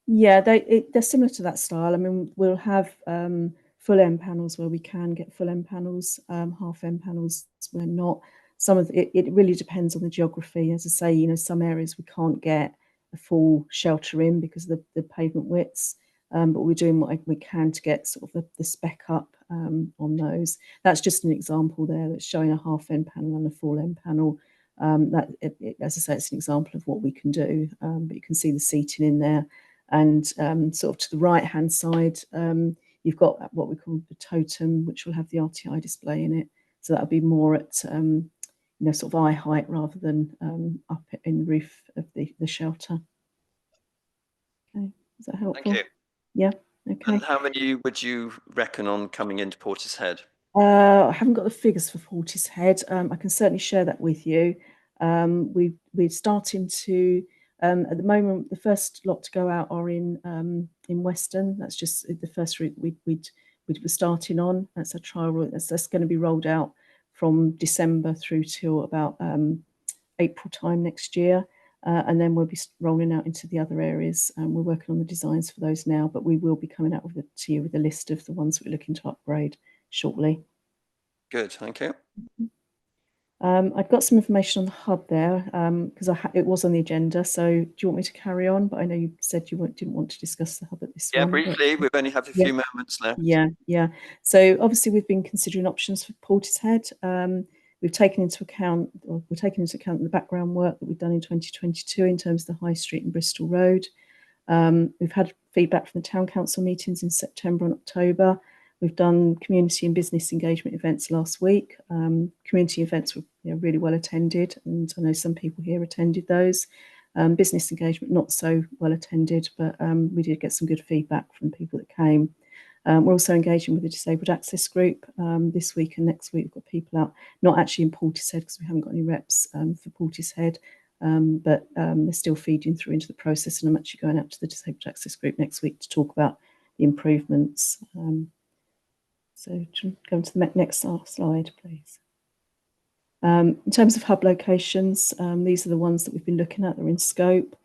Yeah, they're similar to that style. I mean, we'll have full end panels where we can get full end panels, half end panels where not. Some of it really depends on the geography. As I say, some areas we can't get a full shelter in because of the pavement widths, but we're doing what we can to get sort of the spec up on those. That's just an example there that's showing a half end panel and a full end panel. As I say, it's an example of what we can do, but you can see the seating in there. And sort of to the right hand side, you've got what we call the totem, which will have the RTI display in it. So that'll be more at sort of eye height rather than up in the roof of the shelter. Okay, is that helpful? Thank you. Yeah. Okay. And how many would you reckon on coming into Portishead? I haven't got the figures for Portishead. I can certainly share that with you. We're starting to, at the moment, the first lot to go out are in Weston. That's just the first route we were starting on. That's a trial route. That's going to be rolled out from December through till about April time next year. And then we'll be rolling out into the other areas. We're working on the designs for those now, but we will be coming out to you with a list of the ones we're looking to upgrade shortly. Good, thank you. I've got some information on the hub there because it was on the agenda. So do you want me to carry on? But I know you said you didn't want to discuss the hub at this Yeah, one. briefly, we've only have a few moments left. Yeah. So obviously we've been considering options for Portishead. We're taking into account the background work that we've done in 2022 in terms of the High Street and Bristol Road. We've had feedback from the town council meetings in September and October. We've done community and business engagement events last week. Community events were really well attended, and I know some people here attended those. Business engagement not so well attended, but we did get some good feedback from people that came. We're also engaging with the Disabled Access Group this week and next week. We've got people out, not actually in Portishead because we haven't got any reps for Portishead, but they're still feeding through into the process. And I'm actually going out to the Disabled Access Group next week to talk about the improvements. So go to the next slide, please. In terms of hub locations, these are the ones that we've been looking at. They're in scope.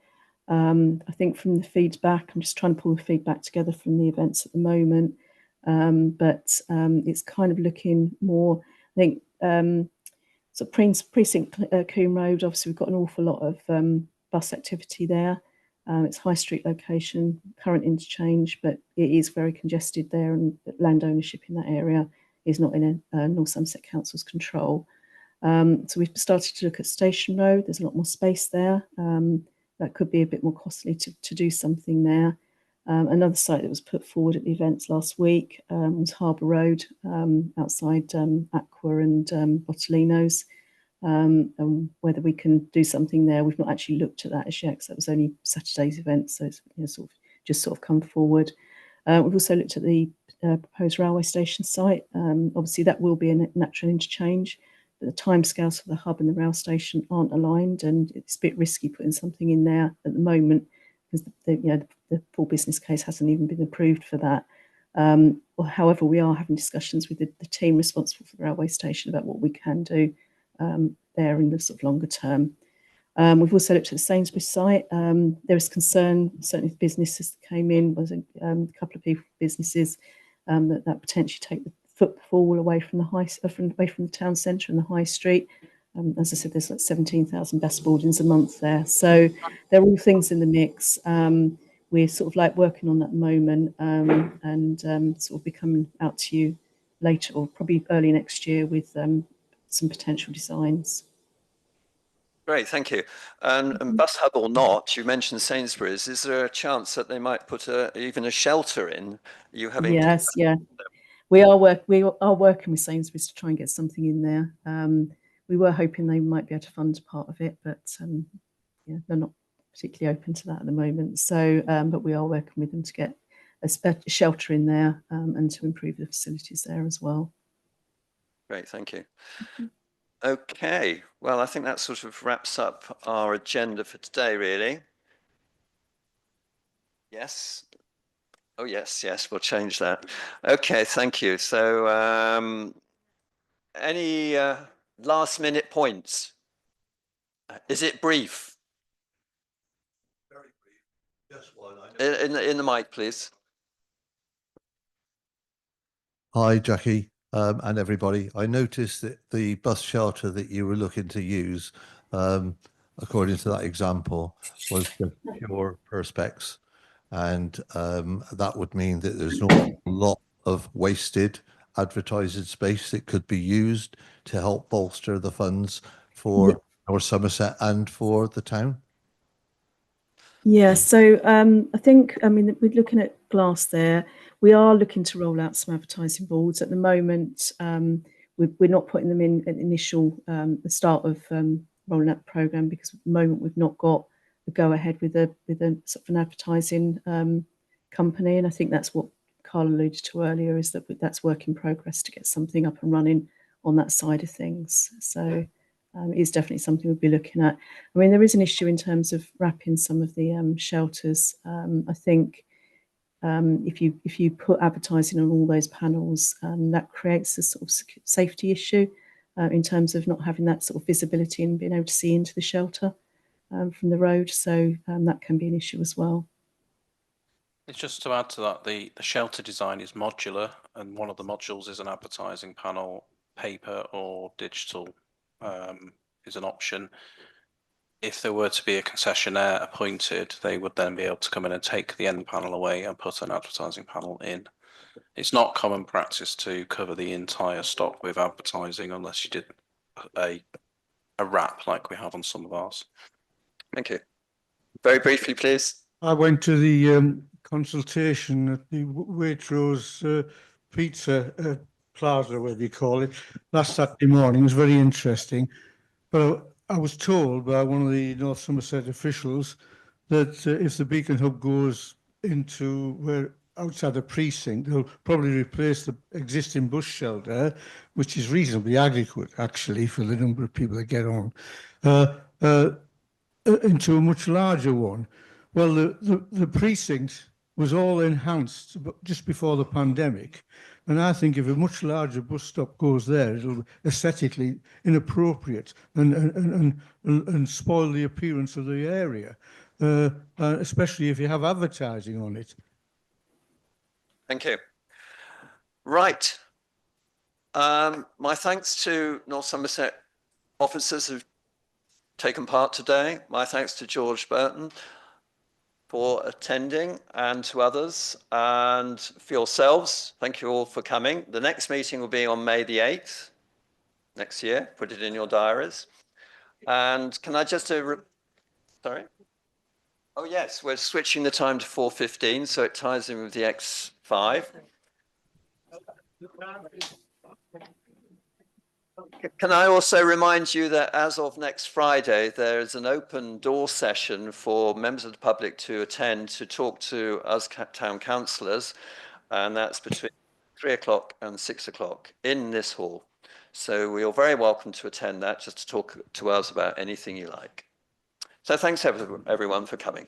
I think from the feedback, I'm just trying to pull the feedback together from the events at the moment, but it's kind of looking more, I think, so Precinct Coombe Road, obviously we've got an awful lot of bus activity there. It's high street location, current interchange, but it is very congested there, and land ownership in that area is not in North Somerset Council's control. So we've started to look at Station Road. There's a lot more space there. That could be a bit more costly to do something there. Another site that was put forward at the events last week was Harbour Road, outside Aqua and Bottolino's, and whether we can do something there. We've not actually looked at that as yet because that was only Saturday's event, so it's just come forward. We've also looked at the proposed railway station site. Obviously, that will be a natural interchange, but the timescales for the hub and the rail station aren't aligned, and it's a bit risky putting something in there at the moment because the full business case hasn't even been approved for that. However, we are having discussions with the team responsible for the railway station about what we can do there in the sort of longer term. We've also looked at the Sainsbury's site. There is concern, certainly the businesses that came in, was a couple of people, businesses that potentially take the footfall away from the town centre and the high street. As I said, there's like 17,000 bus boardings a month there. So there are all things in the mix. We're sort of like working on that at the moment and sort of be coming out to you later or probably early next year with some potential designs. Great, thank you. And bus hub or not, you mentioned Sainsbury's. Is there a chance that they might put even a shelter in? Yes, yeah. We are working with Sainsbury's to try and get something in there. We were hoping they might be able to fund part of it, but yeah, they're not particularly open to that at the moment. So, but we are working with them to get a shelter in there and to improve the facilities there as well. Great, thank you. Okay, well, I think that sort of wraps up our agenda for today, really. Yes. Oh, yes, we'll change that. Okay, thank you. So any last minute points? Is it brief? Very brief. Just one. In the mic, please. Hi, Jackie, and everybody. I noticed that the bus shelter that you were looking to use, according to that example, was the pure perspex. And that would mean that there's not a lot of wasted advertising space that could be used to help bolster the funds for North Somerset and for the town. Yeah, so I think, we're looking at glass there. We are looking to roll out some advertising boards. At the moment, we're not putting them in at the start of rolling out the programme because at the moment we've not got the go ahead with a sort of an advertising company, and I think that's what Carl alluded to earlier, is that that's work in progress to get something up and running on that side of things. So it's definitely something we'll be looking at. I mean, there is an issue in terms of wrapping some of the shelters. I think if you put advertising on all those panels, that creates a sort of safety issue in terms of not having that sort of visibility and being able to see into the shelter from the road. So that can be an issue as well. It's just to add to that, the shelter design is modular, and one of the modules is an advertising panel. Paper or digital is an option. If there were to be a concessionaire appointed, they would then be able to come in and take the end panel away and put an advertising panel in. It's not common practice to cover the entire stock with advertising unless you did a wrap like we have on some of ours. Thank you. Very briefly, please. I went to the consultation at the Waitrose Pizza Plaza, whatever you call it, last Saturday morning. It was very interesting. But I was told by one of the North Somerset officials that if the Beacon Hub goes into where outside the precinct, they'll probably replace the existing bus shelter, which is reasonably adequate actually for the number of people that get on, into a much larger one. Well, the precinct was all enhanced just before the pandemic. And I think if a much larger bus stop goes there, it'll be aesthetically inappropriate and spoil the appearance of the area, especially if you have advertising on it. Thank you. Right. My thanks to North Somerset officers who've taken part today. My thanks to George Burton for attending, and to others, and for yourselves. Thank you all for coming. The next meeting will be on May the 8th next year. Put it in your diaries. And can I just sorry? Oh yes, we're switching the time to 4:15, so it ties in with the X5. Can I also remind you that as of next Friday, there is an open door session for members of the public to attend to talk to us town councillors, and that's between 3 o'clock and 6 o'clock in this hall. So you're very welcome to attend that, just to talk to us about anything you like. So thanks everyone for coming.